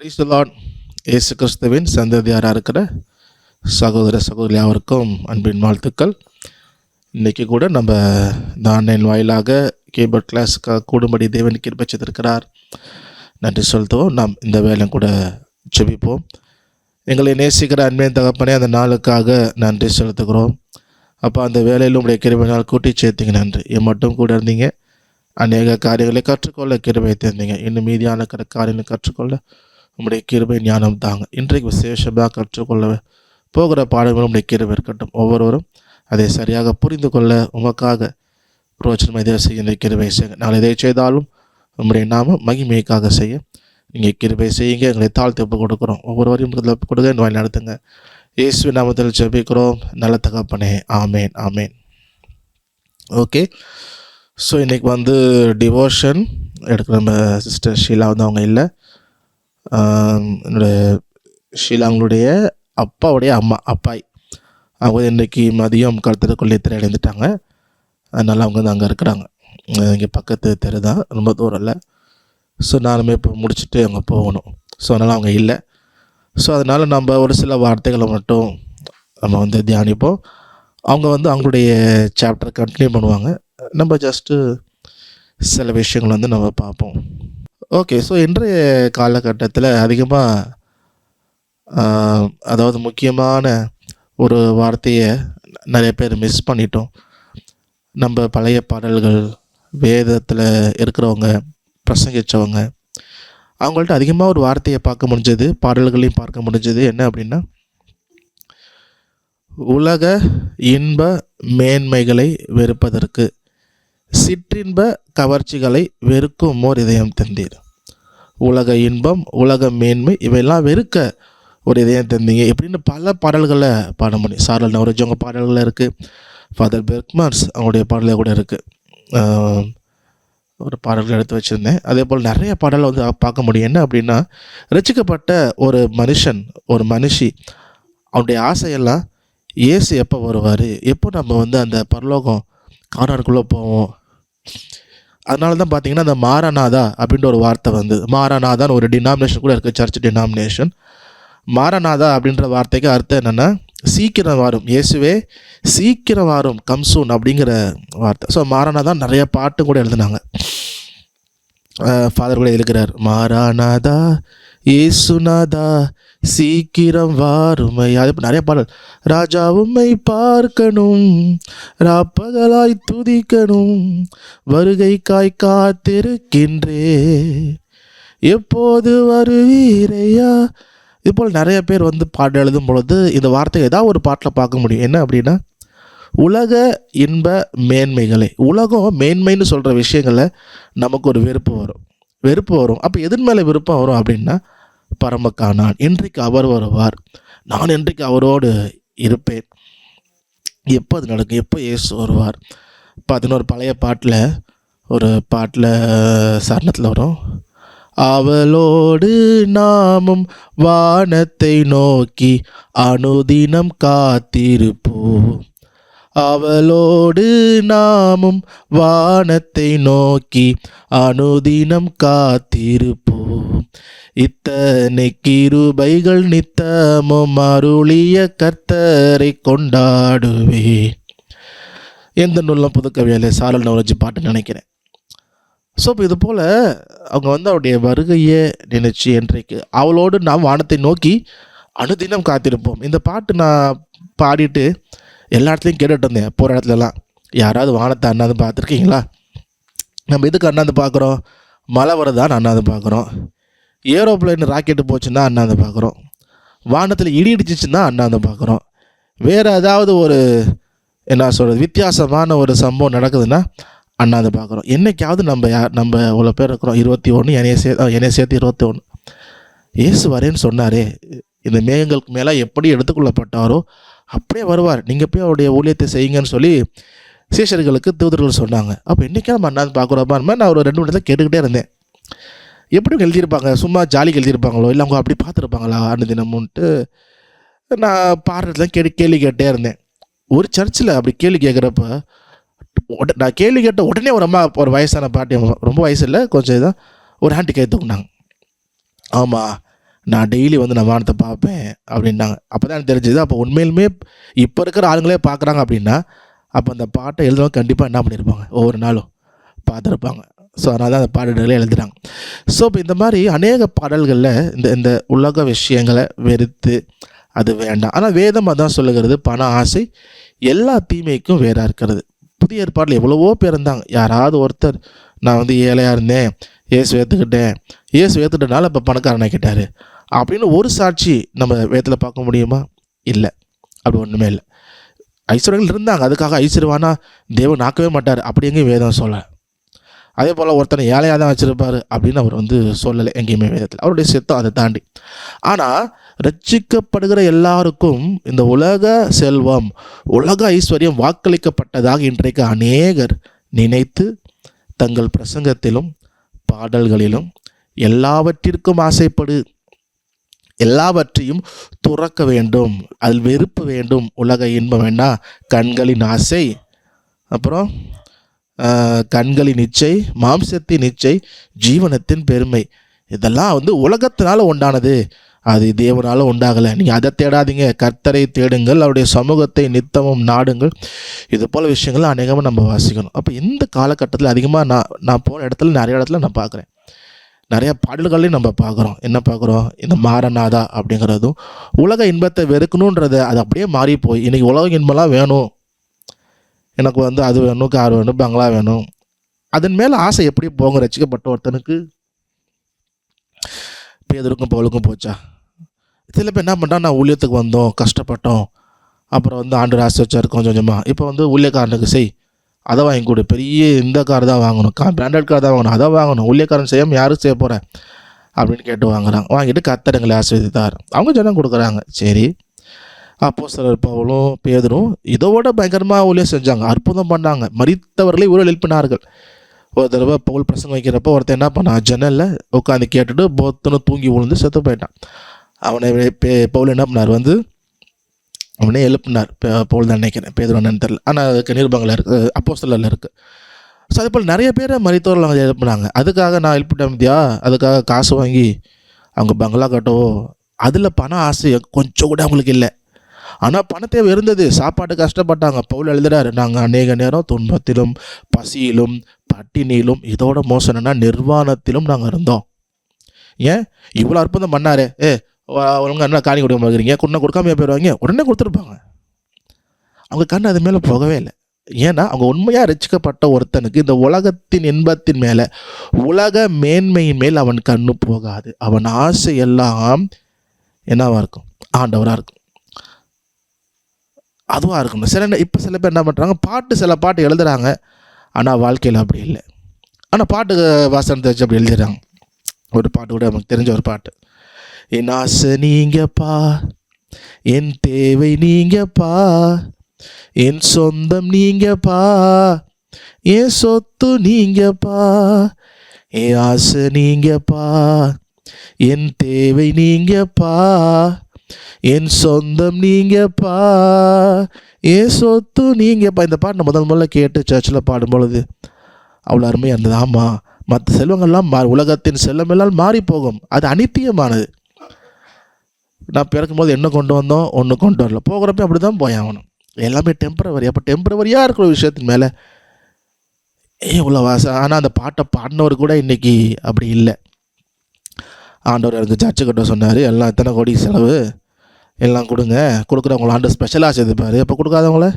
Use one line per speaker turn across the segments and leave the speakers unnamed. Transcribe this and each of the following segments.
Praise the Lord. இயேசு கிறிஸ்துவின் சந்ததியாராக இருக்கிற சகோதர சகோதரி யாவருக்கும் அன்பின் வாழ்த்துக்கள். இன்றைக்கி கூட நம்ம இந்த ஆன்லைன் வாயிலாக கீபோர்ட் கிளாஸுக்காக கூடும்படி தேவன் கிருபை செய்திருக்கிறார். நன்றி செலுத்துவோம். நாம் இந்த வேலை கூட ஜெபிப்போம். எங்களை நேசிக்கிற அன்பின் தகப்பனே, அந்த நாளுக்காக நன்றி செலுத்துகிறோம். அப்போ அந்த வேலையில் உங்களுடைய கிருபையினால் கூட்டி சேர்த்திங்க நன்றி. என் மட்டும் கூட இருந்தீங்க, அநேக காரியங்களை கற்றுக்கொள்ள கிருபை தந்தீங்க. இன்னும் மீதியான காரியங்களை கற்றுக்கொள்ள உங்களுடைய கிருபை ஞானம் தாங்க. இன்றைக்கு விசேஷமாக கற்றுக்கொள்ள போகிற பாடங்களும் உங்களுடைய கிருபை இருக்கட்டும். ஒவ்வொருவரும் அதை சரியாக புரிந்து கொள்ள உமக்காக பிரோஜனமாக இதை செய்ய இந்த கிருபை செய்யுங்க. நாங்கள் எதை செய்தாலும் உங்களுடைய நாம மகிமைக்காக செய்ய நீங்கள் கிருபை செய்யுங்க. எங்களை தாழ்த்து ஒப்பு கொடுக்குறோம். ஒவ்வொருவரையும் ஒப்பு கொடுக்க இந்த வழி நடத்துங்க. இயேசுவின் நாமத்தில் ஜெபிக்கிறோம் நல்ல தகப்பனே, ஆமேன் ஆமேன். ஓகே, ஸோ இன்றைக்கி டிவோஷன் எடுக்கிற நம்ம சிஸ்டர் ஷீலா அவங்க இல்லை. என்னுடைய ஷீலாங்களுடைய அப்பாவுடைய அப்பாய் அவங்க இன்றைக்கி மதியம் கருத்து கொள்ளையத்தில் அடைந்துட்டாங்க. அதனால் அவங்க அங்கே இருக்கிறாங்க. இங்கே பக்கத்து தெரு தான், ரொம்ப தூரம் இல்லை. ஸோ நானுமே இப்போ முடிச்சுட்டு அங்கே போகணும். ஸோ அதனால் அவங்க இல்லை. ஸோ அதனால் நம்ம ஒரு சில வார்த்தைகளை மட்டும் நம்ம தியானிப்போம். அவங்க அவங்களுடைய சாப்டர் கண்டினியூ பண்ணுவாங்க. நம்ம ஜஸ்ட்டு சில விஷயங்கள் நம்ம பார்ப்போம். ஓகே, ஸோ இன்றைய காலகட்டத்தில் அதிகமாக அதாவது முக்கியமான ஒரு வார்த்தையை நிறைய பேர் மிஸ் பண்ணிட்டோம். நம்ம பழைய பாடல்கள், வேதத்தில் இருக்கிறவங்க, பிரசங்கித்தவங்க, அவங்கள்ட்ட அதிகமாக ஒரு வார்த்தையை பார்க்க முடிஞ்சது, பாடல்களையும் பார்க்க முடிஞ்சது. என்ன அப்படின்னா, உலக இன்ப மேன்மைகளை வெறுப்பதற்கு சிற்றின்ப கவர்ச்சிகளை வெறுக்கும் ஓர் இதயம் தந்தீர். உலக இன்பம், உலக மேன்மை இவையெல்லாம் வெறுக்க ஒரு இதயம் தந்தீங்க இப்படின்னு பல பாடல்களை பாட முடியும். சாரல் நவரஜவங்க பாடல்கள் இருக்குது. ஃபாதர் பெர்க்மன்ஸ் அவங்களுடைய பாடல்கள் கூட இருக்குது. ஒரு பாடல்கள் எடுத்து வச்சுருந்தேன். அதே போல் நிறைய பாடலை பார்க்க முடியும். என்ன அப்படின்னா, ரசிக்கப்பட்ட ஒரு மனுஷன், ஒரு மனுஷி, அவனுடைய ஆசையெல்லாம் இயேசு எப்போ வருவார், எப்போ நம்ம அந்த பரலோகம் காணாருக்குள்ளே போவோம். அதனால தான் பார்த்தீங்கன்னா அந்த மாரநாதா அப்படின்ற ஒரு வார்த்தை மாரநாதான்னு ஒரு டினாமினேஷன் கூட இருக்குது, சர்ச் டினாமினேஷன். மாரநாதா அப்படின்ற வார்த்தைக்கு அர்த்தம் என்னென்னா சீக்கிரம் வரும், இயேசுவே சீக்கிரம் வரும், கம்சூன் அப்படிங்கிற வார்த்தை. ஸோ மாரநாதா நிறைய பாட்டு கூட எழுதுனாங்க. ஃபாதர் கூட எழுதுகிறார், மாரநாதா இயேசுநாதா சீக்கிரம் வாருமை. அது நிறைய பாடல். ராஜா உம்மை பார்க்கணும், ராப்பகலாய் துதிக்கணும், வருகைக்காய் காத்திருக்கின்றே, எப்போது வருவீரையா. இதுபோல் நிறைய பேர் பாட்டு எழுதும் பொழுது இந்த வார்த்தை ஏதாவது ஒரு பாட்டில் பார்க்க முடியும். என்ன அப்படின்னா, உலக இன்ப மேன்மைகளை, உலகம் மேன்மைன்னு சொல்கிற விஷயங்களை நமக்கு ஒரு வெறுப்பு வரும். அப்போ எதன் மேலே விருப்பம் வரும் அப்படின்னா, பரமக்கானான், இன்றைக்கு அவர் வருவார், நான் இன்றைக்கு அவரோடு இருப்பேன். எப்போ அது நடக்கும், எப்போ இயேசு வருவார். 11 பழைய பாட்டில் ஒரு சரணத்தில் வரும், அவளோடு நாமும் வானத்தை நோக்கி அனுதினம் காத்திருப்போம். அவளோடு நாமும் வானத்தை நோக்கி அனுதினம் காத்திருப்போம். இத்தனை கிருபைகள் நித்தமும் அருளிய கர்த்தரை கொண்டாடுவே. எந்த நூலாம் புதுக்கவியாலே சாரல் நவரஜி பாட்டு நினைக்கிறேன். ஸோ இப்போ இது போல் அவங்க அவருடைய வருகையை நினைச்சு இன்றைக்கு அவளோடு நாம் வானத்தை நோக்கி அனுதினம் காத்திருப்போம். இந்த பாட்டு நான் பாடிட்டு எல்லா இடத்துலையும் கேட்டுட்டு இருந்தேன். போகிற இடத்துலலாம் யாராவது வானத்தை அண்ணாந்து பார்த்துருக்கீங்களா? நம்ம எதுக்கு அண்ணாந்து பார்க்குறோம்? மழை வருதான்னு அண்ணாந்து பார்க்குறோம். ஏரோப்ளைன் ராக்கெட்டு போச்சுன்னா அண்ணாந்து பார்க்குறோம். வானத்தில் இடி இடிச்சிச்சுன்னா அண்ணாந்து பார்க்குறோம். வேறு ஏதாவது ஒரு வித்தியாசமான ஒரு சம்பவம் நடக்குதுன்னா அண்ணாந்து பார்க்குறோம். என்றைக்காவது நம்ம இவ்வளோ பேர் இருக்கிறோம், 21, என்னைய சேர்த்து 21. இயேசு வரேன்னு சொன்னாரே, இந்த மேகங்களுக்கு மேலே எப்படி எடுத்துக்கொள்ளப்பட்டாரோ அப்படியே வருவார், நீங்கள் போய் அவருடைய ஊழியத்தை செய்யுங்கன்னு சொல்லி சீஷர்களுக்கு தூதர்கள் சொன்னாங்க. அப்போ என்றைக்கா நம்ம அண்ணாந்து பார்க்குறோமா? நான் ஒரு 2 மணி கேட்டுக்கிட்டே இருந்தேன். எப்படி எழுதியிருப்பாங்க? சும்மா ஜாலிக்கு எழுதியிருப்பாங்களோ, இல்லை அவங்க அப்படி பார்த்துருப்பாங்களா அன்று தினமுன்ட்டு நான் பாடுறதுல கேள்வி கேட்டே இருந்தேன். ஒரு சர்ச்சில் அப்படி கேள்வி கேட்குறப்ப நான் கேள்வி கேட்ட உடனே ஒரு அம்மா, ஒரு வயசான பாட்டி, ரொம்ப வயசு இல்லை, கொஞ்சம் இதான், ஒரு ஆண்டி கை தூக்குனாங்க. ஆமாம், நான் டெய்லி வந்து நான் வானத்தை பார்ப்பேன் அப்படின்னாங்க. அப்போ தான் எனக்கு தெரிஞ்சது, அப்போ உண்மையிலுமே இப்போ இருக்கிற ஆளுங்களே பார்க்குறாங்க அப்படின்னா, அப்போ அந்த பாட்டை எழுதுறவங்க கண்டிப்பாக என்ன பண்ணியிருப்பாங்க, ஒவ்வொரு நாளும் பார்த்துருப்பாங்க. ஸோ அதனால தான் அந்த பாடல்களே எழுதுகிறாங்க. ஸோ இப்போ இந்த மாதிரி அநேக பாடல்களில் இந்த இந்த உலக விஷயங்களை வெறுத்து அது வேண்டாம். ஆனால் வேதம் அதான் சொல்லுகிறது, பண ஆசை எல்லா தீமைக்கும் வேறாக இருக்கிறது. புதிய ஏற்பாட்டில் எவ்வளவோ பேர் இருந்தாங்க. யாராவது ஒருத்தர் நான் வந்து ஏழையாக இருந்தேன், ஏசு ஏற்றுக்கிட்டேன், ஏசு ஏற்றுக்கிட்டனால இப்போ பணக்காரனை கேட்டார் அப்படின்னு ஒரு சாட்சி நம்ம வேதத்தில் பார்க்க முடியுமா? இல்லை, அப்படி ஒன்றுமே இல்லை. ஐஸ்வர்யங்கள் இருந்தாங்க, அதுக்காக ஐஸ்வர்யவானா தேவன் ஆக்கவே மாட்டார் அப்படி எங்கேயும் வேதம் சொல்ல. அதே போல் ஒருத்தனை ஏழையாக தான் வச்சுருப்பார் அப்படின்னு அவர் வந்து சொல்லலை எங்கேயுமே வேதத்தில். அவருடைய சித்தம் அதை தாண்டி. ஆனால் ரட்சிக்கப்படுகிற எல்லாருக்கும் இந்த உலக செல்வம், உலக ஐஸ்வர்யம் வாக்களிக்கப்பட்டதாக இன்றைக்கு அநேகர் நினைத்து தங்கள் பிரசங்கத்திலும் பாடல்களிலும் எல்லாவற்றிற்கும் ஆசைப்படு, எல்லாவற்றையும் துறக்க வேண்டும், அதில் வெறுப்பு வேண்டும், உலக இன்பம் வேணா, கண்களின் ஆசை, அப்புறம் கண்களின் இச்சை, மாம்சத்தின் இச்சை, ஜீவனத்தின் பெருமை, இதெல்லாம் வந்து உலகத்தினால உண்டானது, அது தேவனால் உண்டாகலை. நீங்கள் அதை தேடாதீங்க, கர்த்தரை தேடுங்கள், அவருடைய சமூகத்தை நித்தமும் நாடுங்கள். இது போல் விஷயங்கள்லாம் அநேகமாக நம்ம வாசிக்கணும். அப்போ இந்த காலகட்டத்தில் அதிகமாக நான் போன இடத்துல நிறைய இடத்துல நான் பார்க்குறேன், நிறைய பாடல்களையும் நம்ம பார்க்குறோம். என்ன பார்க்குறோம்? இந்த மாரநாதா அப்படிங்கிறதும் உலக இன்பத்தை வெறுக்கணுன்றதை அது அப்படியே மாறி போய் இன்றைக்கி உலக இன்பம்லாம் வேணும், எனக்கு வந்து அது வேணும், கார் வேணும், பங்களா வேணும், அதன் மேலே ஆசை எப்படி போங்க ரசிக்கப்பட்ட ஒருத்தனுக்கு? பேதருக்கும் பவுலுக்கும் போச்சா? சில பேர் என்ன பண்ணுறான், நான் ஊழியத்துக்கு வந்தோம், கஷ்டப்பட்டோம், அப்புறம் வந்து ஆண்டு ஆசை வச்சார் கொஞ்சம் கொஞ்சமாக, இப்போ வந்து ஊழியக்காரனுக்கு செய், அதை வாங்கி கொடு, பெரிய இந்த கார் தான் வாங்கணும், பிராண்டட் கார் தான் வாங்கணும், அதை வாங்கணும், ஊழியக்காரன் செய்யாமல் யாரும் செய்ய போகிறேன் அப்படின்னு கேட்டு வாங்குறாங்க. வாங்கிட்டு கர்த்தர் ஆசீர்வதித்தார், அவங்க ஜனம் கொடுக்குறாங்க. சரி, அப்போஸ்தலர் பவுலும் பேதுரும் இதோட பயங்கரமாக ஊழியம் செஞ்சாங்க, அற்புதம் பண்ணாங்க, மரித்தவர்களை உயிரோடு எழுப்பினார்கள். ஒரு தடவை பவுல் பிரசங்கம் வைக்கிறப்போ ஒருத்தன் என்ன பண்ணான், ஜன்னலில் உட்காந்து கேட்டுட்டு பொத்துன்னு தூங்கி விழுந்து செத்து போயிட்டான். அவனை பவுல் என்ன பண்ணார், வந்து அவனே எழுப்பினார். பவுல் தான் நினைக்கிறேன், பேதுரு என்னன்னு தெரியல, ஆனால் அதுக்கு நிருபங்களில் இருக்குது, அப்போஸ்தலரில் இருக்குது. ஸோ அதே போல் நிறைய பேரை மரித்தவர்கள் அவங்க எழுப்பினாங்க. அதுக்காக நான் எழுப்பிட்டேன் மத்தியா, அதுக்காக காசு வாங்கி அவங்க பங்களா கட்டவோ, அதில் பண ஆசை கொஞ்சம் கூட அவங்களுக்கு இல்லை. ஆனால் பணத்தை இருந்தது, சாப்பாட்டு கஷ்டப்பட்டாங்க. பவுல் எழுதுறாரு, நாங்கள் அநேக நேரம் துன்பத்திலும் பசியிலும் பட்டினியிலும், இதோட மோசம்னா நிர்வாணத்திலும் நாங்கள் இருந்தோம். ஏன் இவ்வளோ அற்புதம் பண்ணாரு, ஒழுங்காக என்ன காணி கொடுக்க மாட்டேங்கிறீங்க, கொடுக்காமையே போயிடுவாங்க, உடனே கொடுத்துருப்பாங்க. அவங்க கண் அது மேலே போகவே இல்லை. ஏன்னா அவங்க உண்மையாக ரசிக்கப்பட்ட ஒருத்தனுக்கு இந்த உலகத்தின் இன்பத்தின் மேலே, உலக மேன்மையின் மேல் அவன் கண்ணு போகாது. அவன் ஆசை எல்லாம் என்னவாக இருக்கும், ஆண்டவராக இருக்கும், அதுவாக இருக்கணும். இப்போ சில பேர் என்ன பண்ணுறாங்க, சில பாட்டு எழுதுகிறாங்க, ஆனால் வாழ்க்கையில் அப்படி இல்லை. ஆனால் பாட்டு வாசனத்தை வச்சு அப்படி எழுதிடுறாங்க. ஒரு பாட்டு கூட நமக்கு தெரிஞ்ச ஒரு பாட்டு, என் ஆசை நீங்கப்பா, என் தேவை நீங்கப்பா, என் சொந்தம் நீங்கப்பா, என் சொத்து நீங்கப்பா, என் ஆசை நீங்கப்பா, என் தேவை நீங்கப்பா, என் சொந்தம் நீங்கப்பா, என் சொத்து நீங்கப்பா. இந்த பாட்டு நான் முதல்ல கேட்டு சர்ச்சில் பாடும்பொழுது அவ்வளோ அருமையாக இருந்தது. ஆமாம், மற்ற செல்வங்கள்லாம் உலகத்தின் செல்வமெல்லாம் மாறி போகும், அது அனித்தியமானது. நான் பிறக்கும்போது என்ன கொண்டு வந்தோம், ஒன்று கொண்டு வரல, போகிறப்ப அப்படி தான் போயாகணும், எல்லாமே டெம்பரவரி. அப்போ டெம்பரவரியாக இருக்கிற விஷயத்தின் மேலே இவ்வளோ வாசம். ஆனால் அந்த பாட்டை பாடினவர் கூட இன்றைக்கி அப்படி இல்லை. ஆண்டவர் எனக்கு சர்ச்சு கட்ட சொன்னார், எல்லாம் எத்தனை கோடி செலவு, எல்லாம் கொடுங்க, கொடுக்குறவங்கள ஆண்டு ஸ்பெஷலாக செய்துப்பார், அப்போ கொடுக்காதவங்கள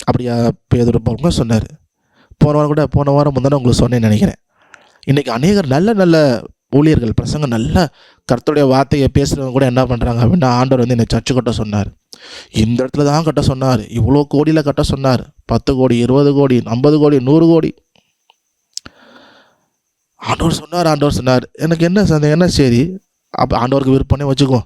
அப்படியா பேதுரு பவுலுங்க சொன்னார். போன வாரம் முந்தானே உங்களுக்கு சொன்னேன்னு நினைக்கிறேன். இன்றைக்கி அநேகர் நல்ல நல்ல ஊழியர்கள், பிரசங்க நல்ல கர்த்தருடைய வார்த்தையை பேசுகிறவங்க கூட என்ன பண்ணுறாங்க அப்படின்னா, ஆண்டவர் வந்து என்னை சர்ச்சு கட்ட சொன்னார், இந்த இடத்துல தான் கட்ட சொன்னார், இவ்வளோ கோடியில் கட்ட சொன்னார், 10 கோடி 20 கோடி 50 கோடி 100 கோடி ஆண்டவர் சொன்னார். எனக்கு என்ன சந்தேகம், என்ன சரி, அப்போ ஆண்டவருக்கு விருப்பனே வச்சுக்கோ.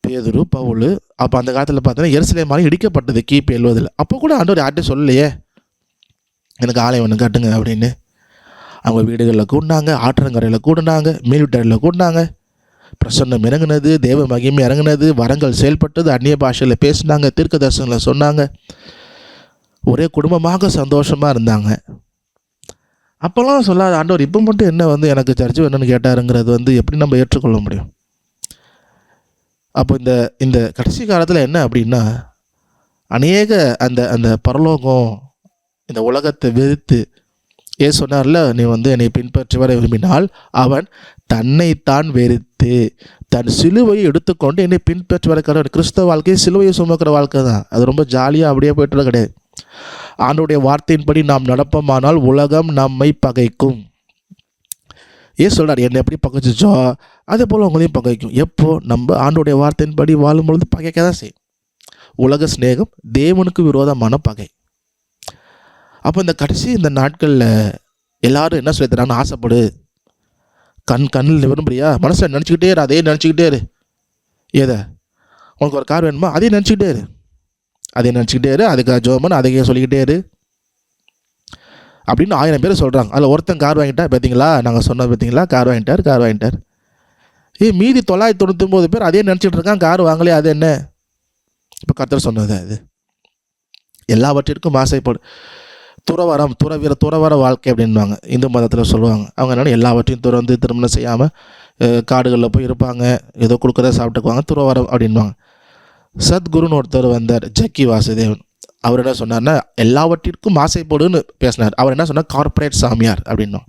பேதுரு பவுல் அப்போ அந்த காலத்தில் பார்த்தீங்கன்னா எருசலேம் மாலை இடிக்கப்பட்டது கிபி 70. அப்போ கூட ஆண்டவர் யார்கிட்டையும் சொல்லலையே எனக்கு ஆலயம் ஒன்று கட்டுங்க அப்படின்னு. அவங்க வீடுகளில் கூடினாங்க, ஆற்றங்கரையில் கூடினாங்க, மீன்விட்டாரில் கூடினாங்க, பிரசன்னம் இறங்குனது, தேவ மகிமை இறங்குனது, வரங்கள் செயல்பட்டது, அந்நிய பாஷையில் பேசினாங்க, தீர்க்க தரிசனங்களை சொன்னாங்க, ஒரே குடும்பமாக சந்தோஷமாக இருந்தாங்க. அப்போல்லாம் சொல்லாத ஆண்டவர் இப்போ மட்டும் என்ன வந்து எனக்கு சர்ச்சு வேணும்னு கேட்டாருங்கிறது வந்து எப்படி நம்ம ஏற்றுக்கொள்ள முடியும்? அப்போ இந்த இந்த கடைசி காலத்தில் என்ன அப்படின்னா, அநேக அந்த அந்த பரலோகம் இந்த உலகத்தை வெறுத்து, சொன்னார்ல, நீ வந்து என்னை பின்பற்றி வர விரும்பினால் அவன் தன்னைத்தான் வெறுத்து தன் சிலுவையை எடுத்துக்கொண்டு என்னை பின்பற்றி வர கடவுள். கிறிஸ்தவ வாழ்க்கையை சிலுவையை சுமக்கிற வாழ்க்கை தான். அது ரொம்ப ஜாலியாக அப்படியே போய்ட்டு கிடையாது. ஆண்டவருடைய வார்த்தையின்படி நாம் நடப்போமானால் உலகம் நம்மை பகைக்கும். சொல்கிறார், என்னை எப்படி பகைச்சிச்சோ அதே போல் உங்களையும் பகைக்கும். எப்போ நம்ம ஆண்டோடைய வார்த்தையின்படி வாழும்பொழுது பகைக்க தான் செய்யும். உலக சிநேகம் தேவனுக்கு விரோதமான பகை. அப்போ இந்த கடைசி இந்த நாட்களில் எல்லாரும் என்ன சொல்லி தராங்கன்னு, ஆசைப்படு, கண்ணில் விரும்புறியா, மனசில் நினச்சிக்கிட்டே இரு, அதே நினச்சிக்கிட்டே இரு. உனக்கு ஒரு கார் வேணுமா, அதே நினச்சிக்கிட்டே இரு, அதே நினச்சிக்கிட்டே இரு, அதுக்காக ஜோமன் அதையே சொல்லிக்கிட்டே இரு அப்படின்னு 1000 பேர் சொல்கிறாங்க. அதில் ஒருத்தன் கார் வாங்கிட்டா, பார்த்தீங்களா நாங்கள் சொன்னது, பார்த்தீங்களா கார் வாங்கிட்டார். மீதி 999 பேர் அதே நினச்சிட்டு இருக்கான், கார் வாங்கலையே, அது என்ன? இப்போ கர்த்தர் சொன்னது அது. எல்லாவற்றிற்கும் ஆசைப்படு. துறவர வாழ்க்கை அப்படின்வாங்க, இந்து மதத்தில் சொல்லுவாங்க. அவங்க என்னென்னா எல்லாவற்றையும் துறந்து திருமணம் செய்யாமல் காடுகளில் போய் இருப்பாங்க, ஏதோ கொடுக்குறத சாப்பிட்டுக்குவாங்க, துறவரம் அப்படின்வாங்க. சத்குருன்னு ஒருத்தர் வந்தார், ஜக்கி வாசுதேவன். அவர் என்ன சொன்னார்னா, எல்லாவற்றிற்கும் ஆசைப்படுன்னு பேசினார். அவர் என்ன சொன்னார், கார்ப்பரேட் சாமியார் அப்படின்னா.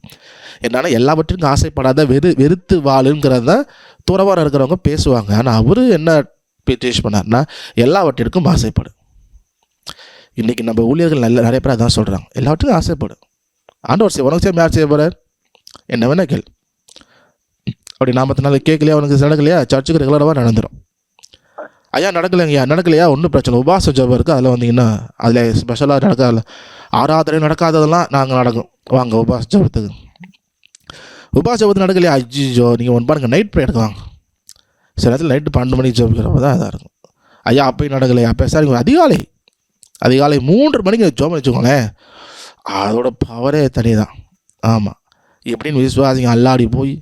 என்னன்னா எல்லாவற்றிற்கும் ஆசைப்படாத வெறுத்து வாழுங்கிறது தான் துறவரம் இருக்கிறவங்க பேசுவாங்க. ஆனால் அவர் என்ன டீச் பண்ணார்னா, எல்லாவற்றிற்கும் ஆசைப்படு. இன்றைக்கி நம்ம ஊழியர்கள் நிறைய பேர் அதான் சொல்கிறாங்க, எல்லாவற்றுக்கும் ஆசைப்படு. ஆண்டவர் உனக்கு சேம் யார் செய்ய போகிறார், என்ன வேணா கேள். அப்படி 40 நாள் கேட்கலையா, உனக்கு நடக்கலையா, சர்ச்சுக்கு ரெகுலராக நடந்துடும். ஐயா நடக்கலையா, ஒன்றும் பிரச்சனை, உபாச ஜபம் இருக்குது, அதில் வந்தீங்கன்னா அதில் ஸ்பெஷலாக நடக்காது, ஆராதனை நடக்காததெல்லாம் நாங்கள் நடக்கும், வாங்க உபாச ஜபத்துக்கு. உபாச ஜபத்துக்கு நடக்கலையா, அஜிஜோ நீங்கள் ஒன்று பாருங்கள், நைட் ப்ரே எடுக்குவாங்க. சில நேரத்தில் நைட்டு 12 மணிக்கு ஜோபிக்கிறப்ப தான் இதாக இருக்கும். ஐயா அப்பயும் நடக்கலையா, பேசாதீங்க, அதிகாலை 3 மணிக்கு ஜோபம் வச்சுக்கோங்களேன், அதோட பவரே தனி தான். ஆமாம், எப்படின்னு விசுவாசிங்க அல்லாடி போய்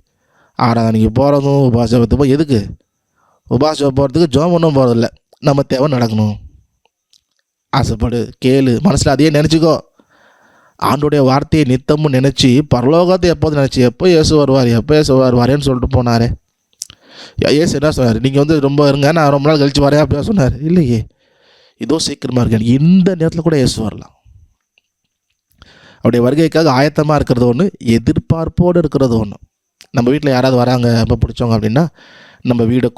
ஆராதனைக்கு போகிறதும் உபாச ஜபத்துக்கு போய் எதுக்கு? உபாச போகிறதுக்கு ஜோம் ஒன்றும் போகிறதில்ல, நம்ம தேவை நடக்கணும். ஆசைப்படு, கேளு, மனசில் அதையே நினச்சிக்கோ. ஆண்டோடைய வார்த்தையை நித்தமும் நினச்சி, பரலோகத்தை எப்போது நினச்சி, எப்போ இயேசு வருவாரேன்னு சொல்லிட்டு போனாரே. இயேசு என்ன சொன்னார், நீங்கள் வந்து ரொம்ப இருங்க, நான் ரொம்ப நாள் கழிச்சு வரேன் அப்படியா சொன்னார்? இல்லையே, இதோ சீக்கிரமாக இருக்கேன். இந்த நேரத்தில் கூட இயேசு வரலாம். அவருடைய வருகைக்காக ஆயத்தமாக இருக்கிறது ஒன்று, எதிர்பார்ப்போடு இருக்கிறது ஒன்று. நம்ம வீட்டில் யாராவது வராங்க ரொம்ப பிடிச்சவங்க அப்படின்னா, நம்ம வீடை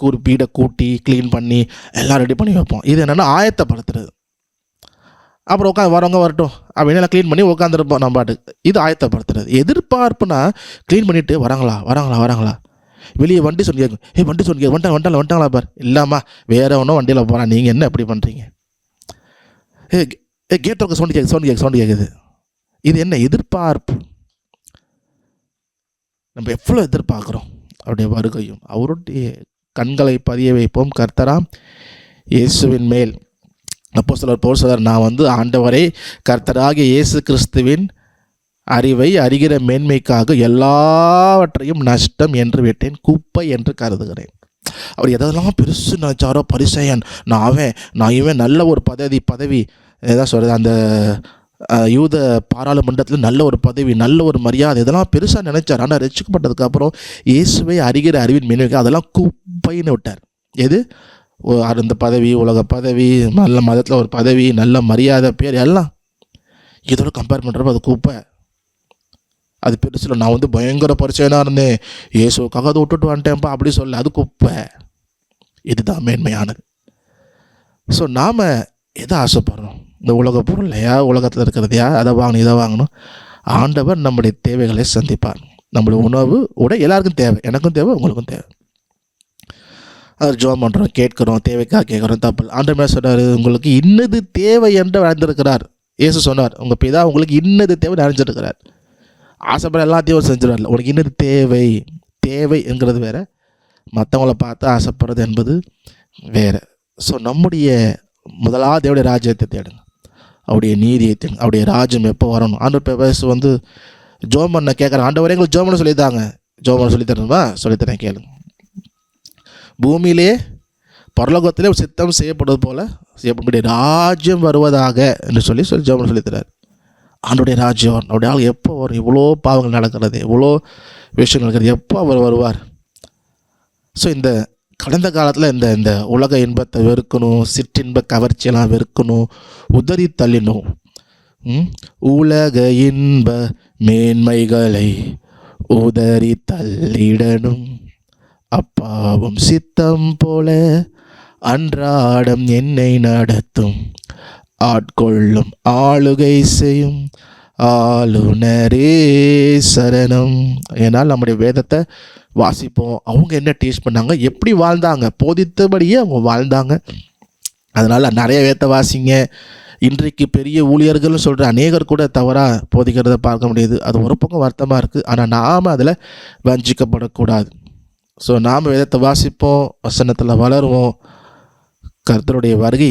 கூட்டி க்ளீன் பண்ணி எல்லாம் ரெடி பண்ணி வைப்போம். இது என்னென்னா ஆயத்தப்படுத்துறது. அப்புறம் வரவங்க வரட்டும் அப்படின்னு எல்லாம் க்ளீன் பண்ணி உட்காந்துருப்போம் நம்ம பாட்டுக்கு. இது ஆயத்தப்படுத்துறது. எதிர்பார்ப்புனா க்ளீன் பண்ணிவிட்டு வராங்களா வெளியே வண்டி சொல்லி கேட்கும், வண்டி சொல்லி வந்துட்டாங்களா பார். இல்லாமல் வேற ஒன்றும் வண்டியில் போகிறான், நீங்கள் என்ன எப்படி பண்ணுறீங்க? கேட் ஒர்க்கு சவுண்டு கேட்குது. இது என்ன எதிர்பார்ப்பு? நம்ம எவ்வளோ எதிர்பார்க்குறோம் அவருடைய வருகையும். அவருடைய கண்களை பதிய வைப்போம் கர்த்தராம் இயேசுவின் மேல். அப்போஸ்தலர் பவுல் சொல்றார், நான் வந்து ஆண்டவரை கர்த்தராகிய இயேசு கிறிஸ்துவின் அறிவை அறிகிற மேன்மைக்காக எல்லாவற்றையும் நஷ்டம் என்று விட்டேன், குப்பை என்று கருதுகிறேன். அவர் எதெல்லாம் பெருசு நினச்சாரோ, பரிசேயன், நான் இவன் நல்ல ஒரு பதவி எதாவது சொல்கிறது, அந்த யூத பாராளுமன்றத்தில் நல்ல ஒரு பதவி, நல்ல ஒரு மரியாதை, இதெல்லாம் பெருசாக நினைச்சார். ஆனால் ரட்சிக்கப்பட்டதுக்கப்புறம் இயேசுவை அறிகிற அறிவின் மேன்மைக்கு அதெல்லாம் குப்பைன்னு விட்டார். எது? அந்த பதவி, உலக பதவி, நல்ல மதத்தில் ஒரு பதவி, நல்ல மரியாதை, பேர் எல்லாம் இதோட கம்பேர் பண்ணுறப்ப அது குப்பை. அது பெருசில் நான் வந்து பயங்கர பரிச்சயனாக இருந்தேன், இயேசுக்காக அதை விட்டுட்டு வந்துட்டேன்ப்பா அப்படி சொல்ல, அது குப்பை. இதுதான் மேன்மையானது. ஸோ நாம் எதை ஆசைப்படுறோம்? இந்த உலக பொருளையா, உலகத்தில் இருக்கிறதையா, அதை வாங்கணும் இதை வாங்கணும்? ஆண்டவர் நம்முடைய தேவைகளை சந்திப்பார். நம்மளுடைய உணவு உடை எல்லாருக்கும் தேவை, எனக்கும் தேவை, உங்களுக்கும் தேவை. அதை ஜோம் பண்ணுறோம், கேட்குறோம், தேவைக்காக கேட்குறோம், தப்பு. ஆண்டவர் என்ன சொன்னார்? உங்களுக்கு இன்னது தேவை என்று அறிந்திருக்கிறார். இயேசு சொன்னார், உங்கள் பிதா உங்களுக்கு இன்னது தேவை அறிஞ்சிருக்கிறார். ஆசைப்பட எல்லாத்தையும் செஞ்சிடல. உனக்கு இன்னது தேவை என்கிறது வேறு, மற்றவங்கள பார்த்து ஆசைப்படுறது என்பது வேறு. ஸோ நம்முடைய முதலாவது தேவடைய ராஜ்யத்தை தேடுங்க, அவருடைய நீதியை தேடுங்க. அவருடைய ராஜ்யம் எப்போ வரணும்? ஆண்டவர் பேச வந்து ஜோம் பண்ண கேட்குறேன், ஆண்டவரே எங்களுக்கு ஜோம் பண்ண சொல்லித்தாங்க. ஜோம் பண்ண சொல்லித்தரணுமா? சொல்லித்தரேன், கேளுங்க. பூமியிலே பரலோகத்திலே சித்தம் செய்யப்படுவது போல செய்யப்படும் ராஜ்யம் வருவதாக என்று சொல்லி ஜோம் பண்ண சொல்லித்தரார். ஆண்டுடைய ராஜ்யம் வரும். அவருடைய ஆள் எப்போ வரும்? இவ்வளோ பாவங்கள் நடக்கிறது, இவ்வளோ விஷயங்கள் நடக்கிறது, எப்போ அவர் வருவார்? ஸோ இந்த கடந்த காலத்தில் இந்த உலக இன்பத்தை வெறுக்கணும், சிற்றின்ப கவர்ச்சியெல்லாம் வெறுக்கணும், உதறி தள்ளினோம். உலக இன்ப மேன்மைகளை உதறி தள்ளிடணும், அப்பாவும் சித்தம் போல அன்றாடம் என்னை நடத்தும், ஆட்கொள்ளும் ஆளுகை செய்யும் ஆளுநரே சரணம். ஏன்னால் நம்முடைய வேதத்தை வாசிப்போம். அவங்க என்ன டீச் பண்ணாங்க, எப்படி வாழ்ந்தாங்க, போதித்தபடியே அவங்க வாழ்ந்தாங்க. அதனால் நிறைய வேதத்தை வாசிங்க. இன்றைக்கு பெரிய ஊழியர்கள்னு சொல்கிற அநேகர் கூட தவறாக போதிக்கிறத பார்க்க முடியுது. அது ஒரு பக்கம் வருத்தமாக இருக்குது. ஆனால் நாம் அதில் வஞ்சிக்கப்படக்கூடாது. ஸோ நாம் வேதத்தை வாசிப்போம், வசனத்தில் வளருவோம். கர்த்தருடைய வருகை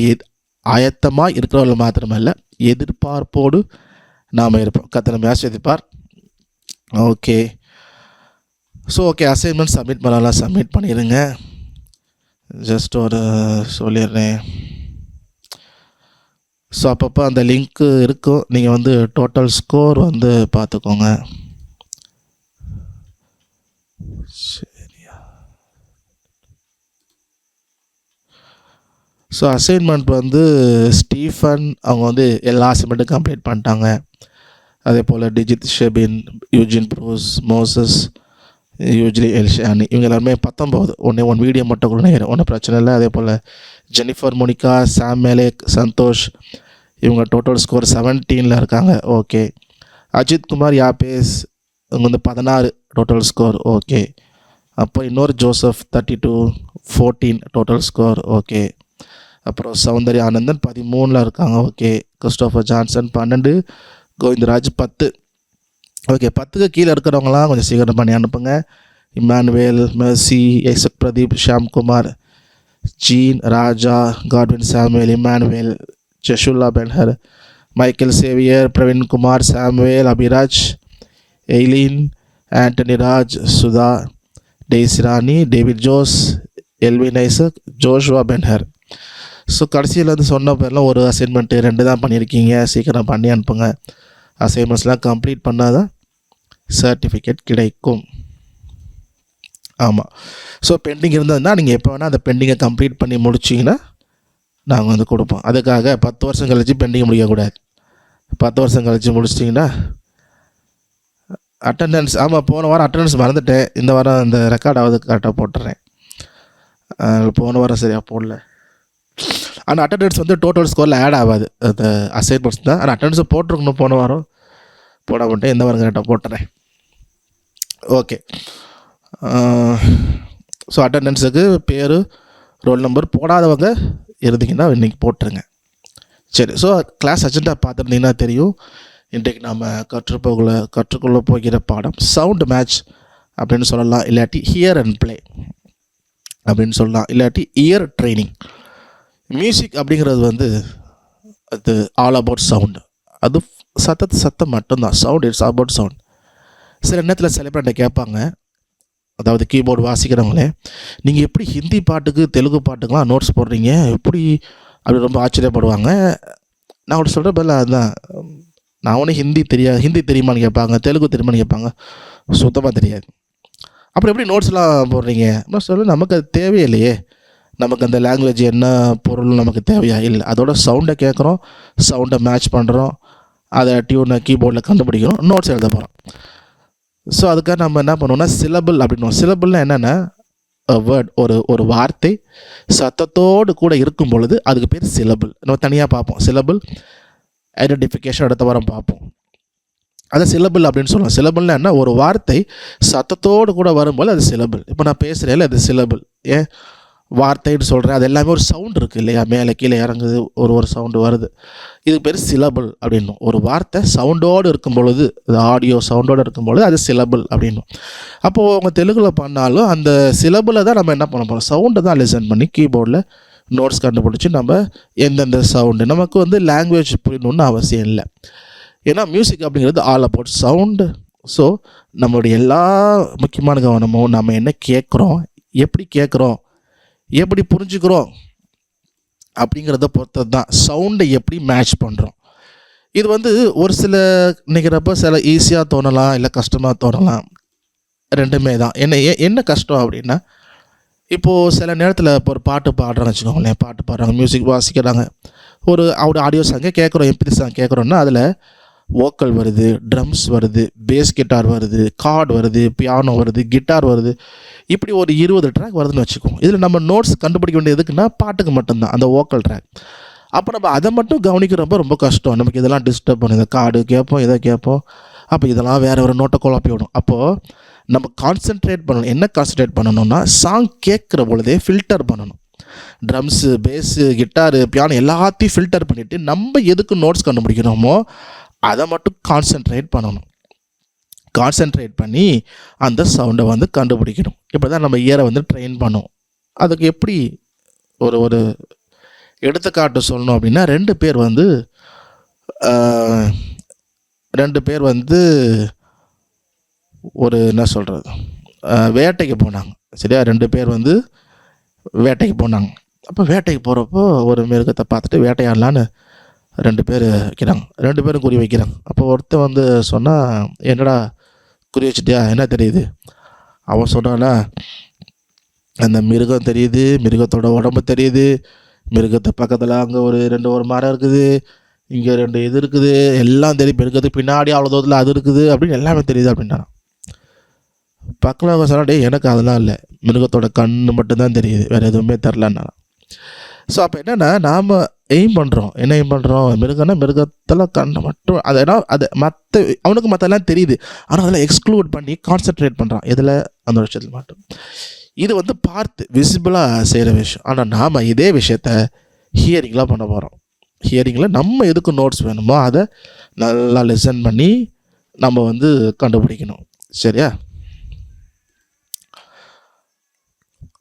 ஆயத்தமாக இருக்கிறவர்கள் மாத்திரமல்ல, எதிர்பார்ப்போடு நாம் இருப்போம். கர்த்தர் நம்மை ஆசீர்வதிப்பார். ஓகே, ஸோ அசைன்மெண்ட் சப்மிட் பண்ணலாம், சப்மிட் பண்ணிடுங்க. ஜஸ்ட் ஒரு சொல்லிடுறேன். ஸோ அப்பப்போ அந்த லிங்க்கு இருக்கும், நீங்கள் டோட்டல் ஸ்கோர் பார்த்துக்கோங்க. சரியா? ஸோ அசைன்மெண்ட் ஸ்டீஃபன் அவங்க எல்லா அசைன்மெண்ட்டும் கம்ப்ளீட் பண்ணிட்டாங்க. அதே போல் டிஜித் ஷெபின், யூஜின் ப்ரூஸ், மோசஸ், யூஜ்லி எல்ஷானி, இவங்க எல்லாருமே 19. ஒன் வீடியோ மட்டும் கூட நினைக்கிறேன், ஒன்றும் பிரச்சனை இல்லை. அதே போல் ஜெனிஃபர், மோனிகா, சாம் மேலேக், சந்தோஷ், இவங்க டோட்டல் ஸ்கோர் 17 இருக்காங்க. ஓகே. அஜித் குமார் யாபேஸ், இவங்க 16 டோட்டல் ஸ்கோர். ஓகே. அப்போ இன்னொரு ஜோசப் 32, 14 டோட்டல் ஸ்கோர். ஓகே. அப்புறம் சௌந்தர்யா ஆனந்தன் 13 இருக்காங்க. Okay. Christopher Johnson 12, Govindaraj 10. Okay, 10க்கு கீழே இருக்கிறவங்களாம் கொஞ்சம் சீக்கிரம் பண்ணி அனுப்புங்க. Emmanuel, Mercy, Isaac Pradeep, Shamkumar, Jean, Raja, Godwin Samuel, Emmanuel, Jashulla Benhur, Michael Xavier, Praveenkumar, Samuel, Abiraj, Eileen, Antony Raj, Sudha, Daisyrani, David Jose, Elvin Isaac, Joshua Benhur. So கடைசியில் சொன்ன பேர்லாம் ஒரு அசைன்மெண்ட்டு 2 தான் பண்ணியிருக்கீங்க. சீக்கிரம் பண்ணி அனுப்புங்க. அசைன்மெண்ட்ஸ்லாம் கம்ப்ளீட் பண்ணால் தான் சர்டிஃபிகேட் கிடைக்கும். ஆமாம். ஸோ பெண்டிங் இருந்ததுன்னா நீங்கள் எப்போ வேணால் அந்த பெண்டிங்கை கம்ப்ளீட் பண்ணி முடிச்சிங்கன்னா நாங்கள் கொடுப்போம். அதுக்காக 10 வருஷம் கழித்து பெண்டிங் முடிக்கக்கூடாது. 10 வருஷம் கழித்து முடிச்சிட்டிங்கன்னா அட்டண்டன்ஸ். ஆமாம், போன வாரம் அட்டண்டன்ஸ் மறந்துட்டேன். இந்த வாரம் இந்த ரெக்கார்டாவது கரெக்டாக போட்டுறேன். போன வாரம் சரியாக போடல. ஆனால் அட்டண்டன்ஸ் டோட்டல் ஸ்கோரில் ஆட் ஆகாது, அந்த அசைன்மெண்ட்ஸ் தான். ஆனால் அட்டண்டன்ஸை போட்டிருக்கணும். போன வாரம் போட மாட்டேன், இந்த வாரம் கரெக்டாக போட்டுறேன். ஓகே. ஸோ அட்டண்டன்ஸுக்கு பேர், ரோல் நம்பர் போடாதவங்க இருந்தீங்கன்னா இன்றைக்கி போட்டுருங்க. சரி. ஸோ கிளாஸ் அஜெண்டா பார்த்துருந்தீங்கன்னா தெரியும். இன்றைக்கு நாம் கற்றுக்கொள்ள போகிற பாடம் சவுண்ட் மேட்ச் அப்படின்னு சொல்லலாம், இல்லாட்டி ஹியர் அண்ட் ப்ளே அப்படின்னு சொல்லலாம், இல்லாட்டி இயர் ட்ரைனிங். மியூசிக் அப்படிங்கிறது அது ஆல் அபவுட் சவுண்டு. அது சத்தம் மட்டும்தான். Sound, it's about sound. சில நேரத்தில் செலிப்ரேட்டை கேட்பாங்க, அதாவது கீபோர்டு வாசிக்கிறவங்களே, நீங்கள் எப்படி ஹிந்தி பாட்டுக்கு தெலுங்கு பாட்டுக்கெலாம் நோட்ஸ் போடுறீங்க எப்படி அப்படி ரொம்ப ஆச்சரியப்படுவாங்க. நான் அப்படி சொல்கிற பதில் அதுதான். நான் ஒன்றும் ஹிந்தி தெரியுமான்னு கேட்பாங்க, தெலுங்கு தெரியுமான்னு கேட்பாங்க. சுத்தமாக தெரியாது. அப்புறம் எப்படி நோட்ஸ்லாம் போடுறீங்க? நான் சொல்ல, நமக்கு அது தேவையில்லையே. நமக்கு அந்த லாங்குவேஜ் என்ன பொருள் நமக்கு தேவையா? இல்லை. அதோட சவுண்டை கேட்குறோம், சவுண்டை மேட்ச் பண்ணுறோம், அதை டியூனை கீபோர்டில் கண்டுபிடிக்கிறோம், நோட்ஸ் எழுத போகிறோம். ஸோ அதுக்காக நம்ம என்ன பண்ணுவோம்னா சிலபிள் அப்படின்னுவோம். சிலபிள்னால் என்னென்னா வேர்ட், ஒரு வார்த்தை சத்தத்தோடு கூட இருக்கும் பொழுது அதுக்கு பேர் சிலபிள். நம்ம தனியாக பார்ப்போம். சிலபிள் ஐடென்டிஃபிகேஷன் அடுத்த வாரம் பார்ப்போம். அதை சிலபிள் அப்படின்னு சொல்லுவோம். சிலபிள்னால் என்ன? ஒரு வார்த்தை சத்தத்தோடு கூட வரும்போது அது சிலபிள். இப்போ நான் பேசுகிறேன், அது சிலபிள். ஏன் வார்த்தைன்னு சொல்கிறேன்? அது எல்லாமே ஒரு சவுண்டு இருக்குது இல்லையா? மேலே கீழே இறங்குது, ஒரு சவுண்டு வருது. இதுக்கு பேர் சிலபிள் அப்படின்னும். ஒரு வார்த்தை சவுண்டோடு இருக்கும் பொழுது, அது ஆடியோ சவுண்டோடு இருக்கும் பொழுது அது சிலபிள் அப்படின்னும். அப்போது அவங்க தெலுங்கில் பண்ணாலும் அந்த சிலபிளை தான் நம்ம என்ன பண்ண போகிறோம்? சவுண்டை தான் லிசன் பண்ணி கீபோர்டில் நோட்ஸ் கண்டுபிடிச்சி நம்ம எந்தெந்த சவுண்டு, நமக்கு லாங்குவேஜ் புரியணுன்னு அவசியம் இல்லை. ஏன்னா மியூசிக் அப்படிங்கிறது ஆல் அபவுட் சவுண்டு. ஸோ நம்மளுடைய எல்லா முக்கியமான கவனமும் நம்ம என்ன கேட்குறோம், எப்படி கேட்குறோம், எப்படி புரிஞ்சுக்கிறோம் அப்படிங்கிறத பொறுத்தது தான். சவுண்டை எப்படி மேட்ச் பண்ணுறோம். இது வந்து ஒரு சில நினைக்கிறப்ப சில ஈஸியாக தோணலாம், இல்லை கஷ்டமாக தோணலாம். ரெண்டுமே தான். என்ன கஷ்டம் அப்படின்னா, இப்போது சில நேரத்தில் இப்போ ஒரு பாட்டு பாடுறாங்கன்னு வச்சுக்கோங்களேன், பாட்டு பாடுறாங்க, மியூசிக் வாசிக்கிறாங்க, ஒரு ஆடியோ சாங்கே கேட்குறோம், MP3 சாங் கேட்குறோன்னா அதில் வோக்கல் வருது, ட்ரம்ஸ் வருது, பேஸ் கிட்டார் வருது, கார்டு வருது, பியானோ வருது, கிட்டார் வருது, இப்படி ஒரு 20 ட்ராக் வருதுன்னு வச்சுக்கோங்க. இதில் நம்ம நோட்ஸ் கண்டுபிடிக்க வேண்டியது எதுக்குன்னா பாட்டுக்கு மட்டும்தான், அந்த வோக்கல் ட்ராக். அப்போ நம்ம அதை மட்டும் கவனிக்கிறப்ப ரொம்ப கஷ்டம். நமக்கு இதெல்லாம் டிஸ்டர்ப் பண்ணும். இந்த கார்டு கேட்போம், இதை கேட்போம், அப்போ இதெல்லாம் வேறு ஒரு நோட்டை குழப்பி விடும். அப்போது நம்ம கான்சென்ட்ரேட் பண்ணணும். என்ன கான்சென்ட்ரேட் பண்ணணும்னா, சாங் கேட்குற பொழுதே ஃபில்டர் பண்ணணும். ட்ரம்ஸு, பேஸு, கிட்டாரு, பியானோ எல்லாத்தையும் ஃபில்டர் பண்ணிவிட்டு நம்ம எதுக்கு நோட்ஸ் கண்டுபிடிக்கிறோமோ அதை மட்டும் கான்சென்ட்ரேட் பண்ணணும். கான்சென்ட்ரேட் பண்ணி அந்த சவுண்டை வந்து கண்டுபிடிக்கணும். இப்படி தான் நம்ம இயரை வந்து ட்ரெயின் பண்ணும். அதுக்கு எப்படி ஒரு எடுத்துக்காட்டு சொல்லணும் அப்படின்னா, ரெண்டு பேர் வந்து ஒரு என்ன சொல்கிறது, வேட்டைக்கு போனாங்க. சரியா, ரெண்டு பேர் வந்து வேட்டைக்கு போனாங்க. அப்போ வேட்டைக்கு போகிறப்போ ஒரு மிருகத்தை பார்த்துட்டு வேட்டையாடலான்னு ரெண்டு பேர் வைக்கிறாங்க. ரெண்டு பேரும் குறி வைக்கிறாங்க. அப்போ ஒருத்தன் வந்து சொன்னால், என்னடா குறி வச்சுட்டியா, என்ன தெரியுது? அவன் சொன்னானா, அந்த மிருகம் தெரியுது, மிருகத்தோட உடம்பு தெரியுது, மிருகத்தை பக்கத்தில் அங்கே ஒரு மரம் இருக்குது, இங்கே 2 இது இருக்குது, எல்லாம் தெரியும், மிருகத்துக்கு பின்னாடி அவ்வளோ தூரத்தில் அது இருக்குது அப்படின்னு எல்லாமே தெரியுது அப்படின்னா. பக்கம் அவன் சொன்னா, டேய் எனக்கு அதெல்லாம் இல்லை, மிருகத்தோட கண் மட்டும்தான் தெரியுது, வேறு எதுவுமே தெரிலன்னா. ஸோ அப்போ என்னென்னா, நாம் எய்ம் பண்ணுறோம். என்ன எய்ம் பண்ணுறோம்? மிருகம்னா மிருகத்தில் கண்ணை மட்டும், அதெல்லாம் அது மற்ற அவனுக்கு மற்றெல்லாம் தெரியுது, ஆனால் அதெல்லாம் எக்ஸ்க்ளூட் பண்ணி கான்சென்ட்ரேட் பண்ணுறான். இதில் அந்த விஷயத்தில் மட்டும். இது வந்து பார்த்து விசிபிளாக செய்கிற விஷயம். ஆனால் நாம் இதே விஷயத்த ஹியரிங்லாம் பண்ண போகிறோம். ஹியரிங்கில் நம்ம எதுக்கு நோட்ஸ் வேணுமோ அதை நல்லா லிசன் பண்ணி நம்ம வந்து கண்டுபிடிக்கணும். சரியா?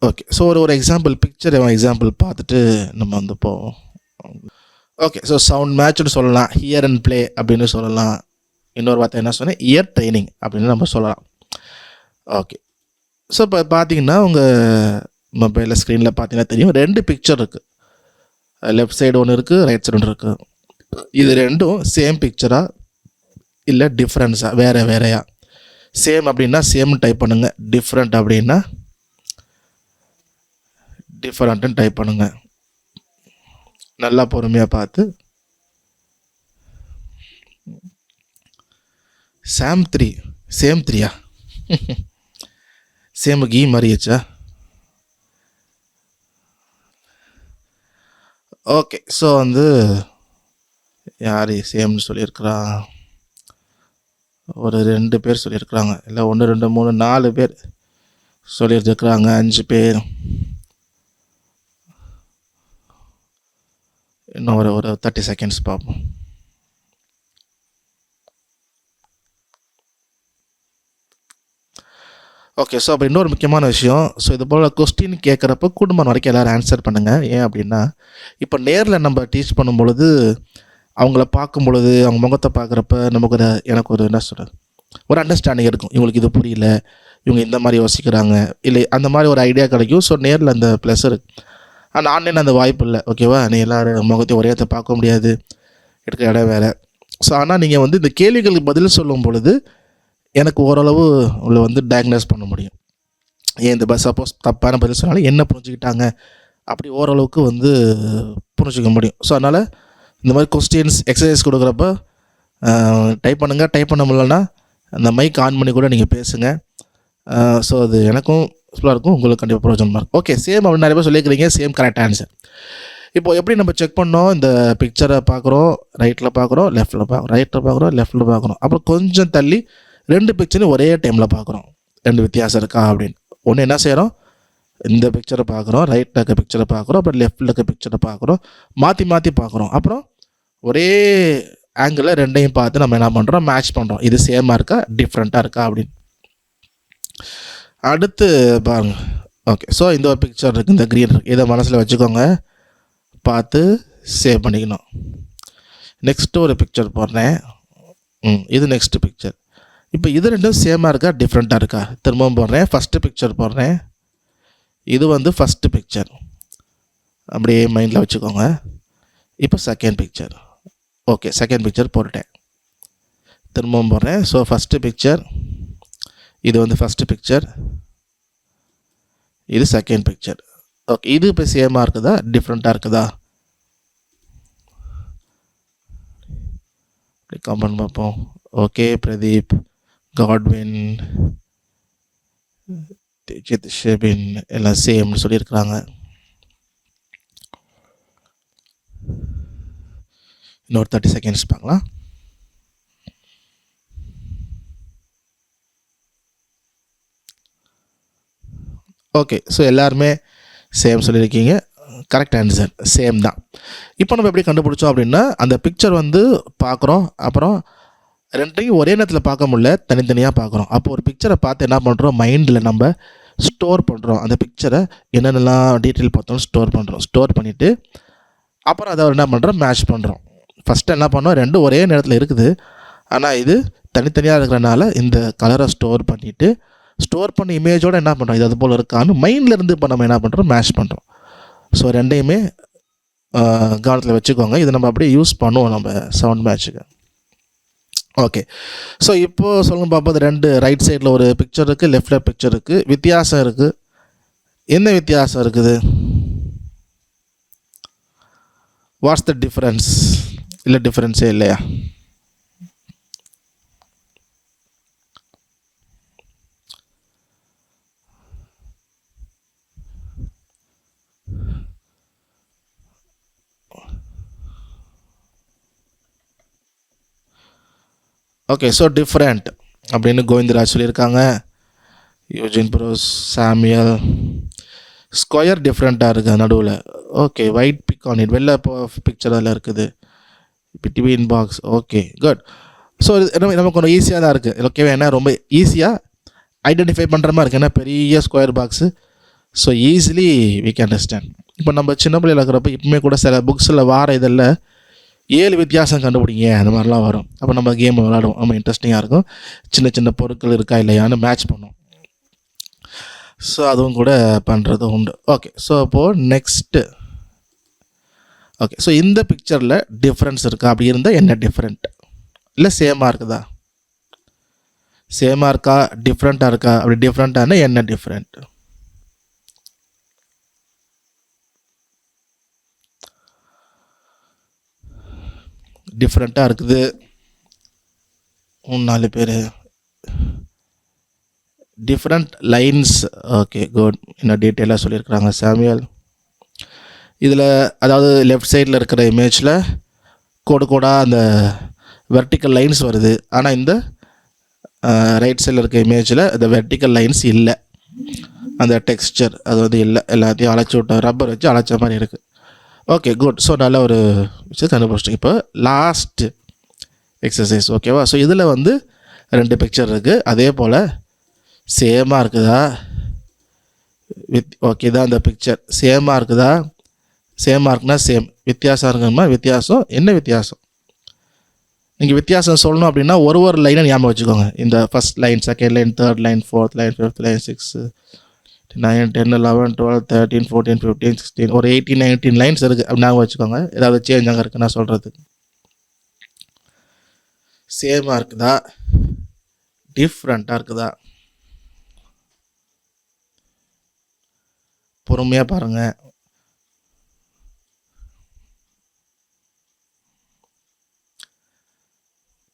ஓகே. ஸோ ஒரு எக்ஸாம்பிள், எக்ஸாம்பிள் பார்த்துட்டு நம்ம வந்து போவோம். ஓகே. ஸோ சவுண்ட் மேட்ச்னு சொல்லலாம், ஹியர் அண்ட் ப்ளே அப்படின்னு சொல்லலாம். இன்னொரு வார்த்தை என்ன சொன்னேன், இயர் ட்ரைனிங் அப்படின்னு நம்ம சொல்லலாம். ஓகே. ஸோ இப்போ பார்த்தீங்கன்னா உங்கள் மொபைலில் ஸ்க்ரீனில் பார்த்தீங்கன்னா தெரியும், 2 பிக்சர் இருக்குது. லெஃப்ட் சைடு ஒன்று இருக்குது, ரைட் சைடு ஒன்று இருக்குது. இது ரெண்டும் சேம் பிக்சரா இல்லை டிஃப்ரென்ஸா, வேறையா? சேம் அப்படின்னா சேம் டைப் பண்ணுங்கள், டிஃப்ரெண்ட் அப்படின்னா டிஃப்ரெண்ட்டுன்னு டைப் பண்ணுங்கள். நல்லா பொறுமையாக பார்த்து. சேம் 3யா? சேமுக்கு மாறியாச்சா? ஓகே. ஸோ வந்து யார் சேம்னு சொல்லியிருக்கிறா? ஒரு 2 பேர் சொல்லியிருக்கிறாங்க, இல்லை 1 2 3 4 பேர் சொல்லியிருக்கிறாங்க, 5 பேர். இன்னும் ஒரு 30 செகண்ட்ஸ் பார்ப்போம். ஓகே. ஸோ அப்போ இன்னொரு முக்கியமான விஷயம், ஸோ இது போல் கொஸ்டின் கேட்குறப்ப குடும்பம் வரைக்கும் எல்லோரும் ஆன்சர் பண்ணுங்கள். ஏன் அப்படின்னா, இப்போ நேரில் நம்ம டீச் பண்ணும் பொழுது, அவங்கள பார்க்கும் பொழுது, அவங்க முகத்தை பார்க்குறப்ப நமக்கு எனக்கு ஒரு என்ன சொல்கிறது, ஒரு அண்டர்ஸ்டாண்டிங் இருக்கும். இவங்களுக்கு இது புரியல, இவங்க இந்த மாதிரி யோசிக்கிறாங்க, இல்லை அந்த மாதிரி ஒரு ஐடியா கிடைக்கும். ஸோ நேரில் அந்த ப்ளஸ் இருக்குது. ஆனால் ஆன்லைன் அந்த வாய்ப்பு இல்லை. ஓகேவா? நீ எல்லோரும் முகத்தையும் ஒரே இடத்தை பார்க்க முடியாது, எடுக்க இடம் வேறு. ஸோ ஆனால் நீங்கள் வந்து இந்த கேள்விகளுக்கு பதில் சொல்லும் பொழுது எனக்கு ஓரளவு உள்ள வந்து டயக்னோஸ் பண்ண முடியும். ஏன் இந்த சப்போஸ் தப்பான பதில் சொன்னாலும் என்ன புரிஞ்சுக்கிட்டாங்க அப்படி ஓரளவுக்கு வந்து புரிஞ்சுக்க முடியும். ஸோ அதனால் இந்த மாதிரி கொஸ்டின்ஸ் எக்ஸசைஸ் கொடுக்குறப்ப டைப் பண்ணுங்கள். டைப் பண்ண முடியலன்னா அந்த மைக் ஆன் பண்ணி கூட நீங்கள் பேசுங்க. ஸோ அது எனக்கும் யூஸ்ஃபுல்லாக இருக்கும், உங்களுக்கு கண்டிப்பாக பிரயோஜனமாக இருக்கும். ஓகே. சேம் அப்படின்னு நிறைய பேர் சொல்லியிருக்கிறீங்க, சேம் கரெக்ட் ஆன்சர். இப்போது எப்படி நம்ம செக் பண்ணோம், இந்த பிக்சரை பார்க்குறோம், ரைட்டில் பார்க்குறோம், லெஃப்ட்டில் பார்க்குறோம், ரைட்டில் பார்க்குறோம், லெஃப்ட்டில் பார்க்குறோம். அப்புறம் கொஞ்சம் தள்ளி 2 பிக்சரையும் ஒரே டைமில் பார்க்குறோம், 2 வித்தியாசம் இருக்கா அப்படின்னு. ஒன்று என்ன செய்கிறோம், இந்த பிக்சரை பார்க்குறோம், ரைட்டில் இருக்க பிக்சரை பார்க்குறோம், அப்புறம் லெஃப்ட்டில் இருக்க பிக்சரை பார்க்குறோம், மாற்றி பார்க்குறோம். அப்புறம் ஒரே ஆங்கிளில் 2ஐயும் பார்த்து நம்ம என்ன பண்ணுறோம், மேட்ச் பண்ணுறோம். இது சேமாக இருக்கா, டிஃப்ரெண்ட்டாக இருக்கா அப்படின்னு. அடுத்து பாருங்கள். ஓகே. ஸோ இந்த ஒரு பிக்சர் இருக்குது, இந்த க்ரீன் இருக்குது, இதை மனசில் வச்சுக்கோங்க, பார்த்து சேவ் பண்ணிக்கணும். நெக்ஸ்ட்டு ஒரு பிக்சர் போடுறேன். இது நெக்ஸ்ட்டு பிக்சர். இப்போ இது ரெண்டும் சேமாக இருக்கா, டிஃப்ரெண்ட்டாக இருக்கா? திரும்பவும் போடுறேன். ஃபஸ்ட்டு பிக்சர் போடுறேன். இது வந்து ஃபஸ்ட்டு பிக்சர், அப்படியே மைண்டில் வச்சுக்கோங்க. இப்போ second picture. Okay, second picture போட்டுட்டேன். திரும்பவும் போடுறேன். ஸோ ஃபஸ்ட்டு பிக்சர், இது வந்து ஃபஸ்ட்டு பிக்சர், இது செகண்ட் பிக்சர். ஓகே, இது இப்போ சேமாக இருக்குதா டிஃப்ரெண்ட்டாக இருக்குதா? அப்படி கமெண்ட் பார்ப்போம். ஓகே, பிரதீப், காட்வின், தேஜித், ஷெபின் எல்லாம் சேம்னு சொல்லியிருக்கிறாங்க. இன்னொரு 30 செகண்ட்ஸ் பார்க்கலாம். ஓகே, ஸோ எல்லாருமே சேம் சொல்லியிருக்கீங்க. கரெக்ட் ஆன்சர், சேம் தான். இப்போ நம்ம எப்படி கண்டுபிடிச்சோம் அப்படின்னா, அந்த பிக்சர் வந்து பார்க்குறோம், அப்புறம் ரெண்டையும் ஒரே நேரத்தில் பார்க்க முடியல, தனித்தனியாக பார்க்குறோம். அப்போ ஒரு பிக்சரை பார்த்து என்ன பண்ணுறோம், மைண்டில் நம்ம ஸ்டோர் பண்ணுறோம். அந்த பிக்சரை என்னென்னலாம் டீட்டெயில் பார்த்தோம் ஸ்டோர் பண்ணுறோம். ஸ்டோர் பண்ணிவிட்டு அப்புறம் அதை என்ன பண்ணுறோம், மேட்ச் பண்ணுறோம். ஃபஸ்ட்டு என்ன பண்ணோம், ரெண்டும் ஒரே நேரத்தில் இருக்குது, ஆனால் இது தனித்தனியாக இருக்கிறனால இந்த கலரை ஸ்டோர் பண்ணிவிட்டு ஸ்டோர் பண்ண இமேஜோடு என்ன பண்ணுறோம், இது அது போல் இருக்கான்னு மைண்ட்லேருந்து இப்போ நம்ம என்ன பண்ணுறோம், மேட்ச் பண்ணுறோம். ஸோ ரெண்டையுமே கவனத்தில் வச்சுக்கோங்க. இதை நம்ம அப்படியே யூஸ் பண்ணுவோம் நம்ம சவுண்ட் மேட்ச்சுக்கு. ஓகே, ஸோ இப்போது சொல்லுங்க பார்ப்போம். ரெண்டு ரைட் சைடில் ஒரு பிக்சர் இருக்குது, லெஃப்டில் பிக்சர் இருக்குது, வித்தியாசம் இருக்குது. என்ன வித்தியாசம் இருக்குது? What's the difference? இல்லை டிஃப்ரென்ஸே இல்லையா? ஓகே, ஸோ டிஃப்ரெண்ட் அப்படின்னு கோவிந்தராஜ் சொல்லியிருக்காங்க. யூஜின் ப்ரோஸ், சாமியல். ஸ்கொயர் டிஃப்ரெண்ட்டாக இருக்குது நடுவில். Okay, white big on it, வெள்ளை பிக்சர் அதில் இருக்குது, between box. Okay, good. So நமக்கு கொஞ்சம் ஈஸியாக தான் இருக்குது. ஓகேவா? ஏன்னா ரொம்ப ஈஸியாக ஐடென்டிஃபை பண்ணுற மாதிரி இருக்குது. ஏன்னா பெரிய square box. So easily we can understand. இப்போ நம்ம சின்ன பிள்ளையில் இருக்கிறப்ப இப்போமே கூட சில புக்ஸில் வார இதில் 7 வித்தியாசம் கண்டுபிடிங்க அந்த மாதிரிலாம் வரும். அப்போ நம்ம கேம் விளாடுவோம், நம்ம இன்ட்ரெஸ்டிங்காக இருக்கும். சின்ன சின்ன பொருட்கள் இருக்கா இல்லையான்னு மேட்ச் பண்ணுவோம். ஸோ அதுவும் கூட பண்ணுறது உண்டு. ஓகே, ஸோ அப்போது நெக்ஸ்ட்டு. ஓகே, ஸோ இந்த பிக்சரில் டிஃப்ரென்ஸ் இருக்கா? அப்படி இருந்தால் என்ன டிஃப்ரெண்ட்? இல்லை சேமாக இருக்குதா? சேமாக இருக்கா, டிஃப்ரெண்ட்டாக இருக்கா? அப்படி டிஃப்ரெண்ட்டானா என்ன டிஃப்ரெண்ட்? டிஃப்ரெண்ட்டாக இருக்குது. 3-4 பேர். Different lines. Okay, good. இன்னும் டீட்டெயிலாக சொல்லியிருக்கிறாங்க சாமியல். இதில் அதாவது லெஃப்ட் சைடில் இருக்கிற இமேஜில் கோடாக அந்த வெர்டிக்கல் லைன்ஸ் வருது. ஆனால் இந்த ரைட் சைடில் இருக்க இமேஜில் அந்த வெர்டிக்கல் லைன்ஸ் இல்லை. அந்த டெக்ஸ்சர் அது வந்து இல்லை. எல்லாத்தையும் அழைச்சி விட்ட ரப்பர் வச்சு அழைச்ச மாதிரி இருக்குது. Okay, good. ஸோ நல்ல ஒரு விஷயம் கண்டுபிடிச்சிட்டோம். இப்போ லாஸ்ட் எக்ஸசைஸ். ஓகேவா? ஸோ இதில் வந்து 2 பிக்சர் இருக்குது. அதே போல் சேமாக இருக்குதா? ஓகே தான் அந்த பிக்சர் சேமாக இருக்குதா? சேமாக இருக்குன்னா சேம், வித்தியாசம் இருக்குன்னா வித்தியாசம். என்ன வித்தியாசம்? நீங்கள் வித்தியாசம் சொல்லணும் அப்படின்னா ஒரு லைனை ஞாபகம் வச்சுக்கோங்க. இந்த first line, second line, third line, fourth line, fifth line, 6, 9, 10, 11, 12, 13, 14, 15, 16, ஒரு 18, 19 லைன்ஸ் இருக்குது. அப்படி ஞாபகம் வச்சுக்கோங்க. ஏதாவது சேஞ்ச் அங்கே இருக்குது நான் சொல்கிறதுக்கு. சேமாக இருக்குதா, டிஃப்ரெண்ட்டாக இருக்குதா? பொறுமையாக பாருங்கள்.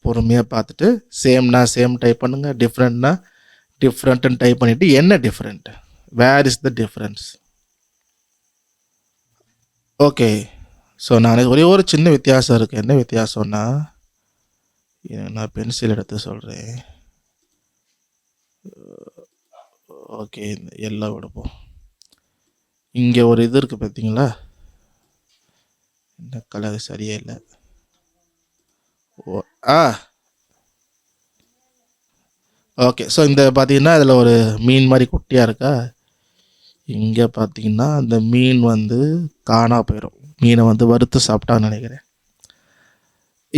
பொறுமையாக பார்த்துட்டு சேம்னா சேம் டைப் பண்ணுங்கள், டிஃப்ரெண்ட்னா டிஃப்ரெண்ட்டுன்னு டைப் பண்ணிவிட்டு என்ன different, where is the difference? Okay, so நான் ஒரே ஒரு சின்ன வித்தியாசம் இருக்குது. என்ன வித்தியாசம்னா, நான் பென்சில் எடுத்து சொல்கிறேன். ஓகே, எல்லாம் எடுப்போம். இங்கே ஒரு இது இருக்குது பார்த்தீங்களா, இந்த கலர் சரியே இல்லை. ஓகே, ஸோ இந்த பார்த்தீங்கன்னா இதில் ஒரு மீன் மாதிரி குட்டியாக இருக்கா. இங்கே பார்த்தீங்கன்னா அந்த மீன் வந்து காணா போயிடும். மீனை வந்து வறுத்து சாப்பிட்டான்னு நினைக்கிறேன்.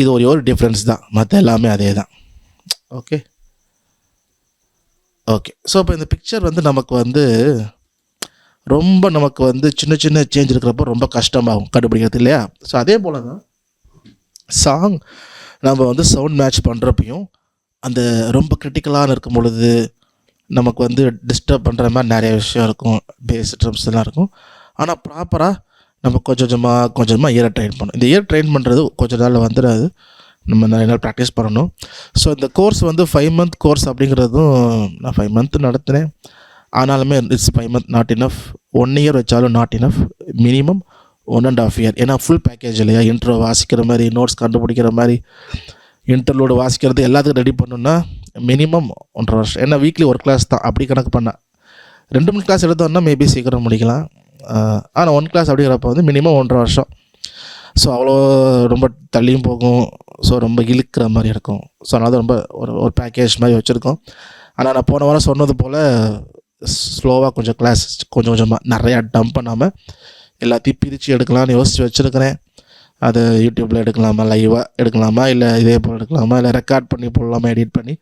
இது ஒரே ஒரு டிஃப்ரென்ஸ் தான், மற்ற எல்லாமே அதே தான். ஓகே ஓகே ஸோ இப்போ இந்த பிக்சர் வந்து நமக்கு வந்து ரொம்ப நமக்கு வந்து சின்ன சின்ன சேஞ்ச் இருக்கிறப்போ ரொம்ப கஷ்டமாகும் கண்டுபிடிக்கிறது இல்லையா? ஸோ அதே போல் தான் சாங் நம்ம வந்து சவுண்ட் மேட்ச் பண்ணுறப்பையும் அந்த ரொம்ப கிரிட்டிக்கலான இருக்கும் பொழுது நமக்கு வந்து டிஸ்டர்ப் பண்ணுற மாதிரி நிறைய விஷயம் இருக்கும், பேஸ் ட்ரம்ஸ் எல்லாம் இருக்கும். ஆனால் ப்ராப்பராக நம்ம கொஞ்சமாக இயரை ட்ரெயின் பண்ணணும். இந்த இயர் ட்ரெயின் பண்ணுறது கொஞ்சம் நாளில் வந்துடாது, நம்ம நிறைய நாள் ப்ராக்டிஸ் பண்ணணும். ஸோ இந்த கோர்ஸ் வந்து 5 month கோர்ஸ் அப்படிங்கிறதும் நான் 5 month நடத்தினேன். ஆனாலுமே it's 5 month not enough. 1 year வச்சாலும் நாட் இனஃப். Minimum 1.5 year. ஏன்னா ஃபுல் பேக்கேஜ் இல்லையா, இன்ட்ரோ வாசிக்கிற மாதிரி, நோட்ஸ் கண்டுபிடிக்கிற மாதிரி, இன்டர்லோடு வாசிக்கிறது எல்லாத்துக்கும் ரெடி பண்ணணுன்னா மினிமம் 1.5 வருஷம். ஏன்னா வீக்லி ஒரு கிளாஸ் தான், அப்படி கணக்கு பண்ணால் 2-3 கிளாஸ் எடுத்தோன்னா மேபி சீக்கிரம் முடிக்கலாம். ஆனால் 1 class அப்படிங்கிறப்ப வந்து மினிமம் 1.5 வருஷம். ஸோ அவ்வளோ ரொம்ப தள்ளியும் போகும். ஸோ ரொம்ப இழுக்கிற மாதிரி இருக்கும். ஸோ அதனால தான் ரொம்ப ஒரு பேக்கேஜ் மாதிரி வச்சுருக்கோம். ஆனால் நான் போன வாரம் சொன்னது போல் ஸ்லோவாக கொஞ்சம் கிளாஸ் கொஞ்சமாக நிறையா டம்ப் பண்ணாமல் எல்லாத்தையும் பிரித்து எடுக்கலாம்னு யோசித்து வச்சுருக்கிறேன். அது யூடியூப்பில் எடுக்கலாமா, லைவாக எடுக்கலாமா, இல்லை இதே போல் எடுக்கலாமா, இல்லை ரெக்கார்ட் பண்ணி போடலாமா, எடிட் பண்ணி.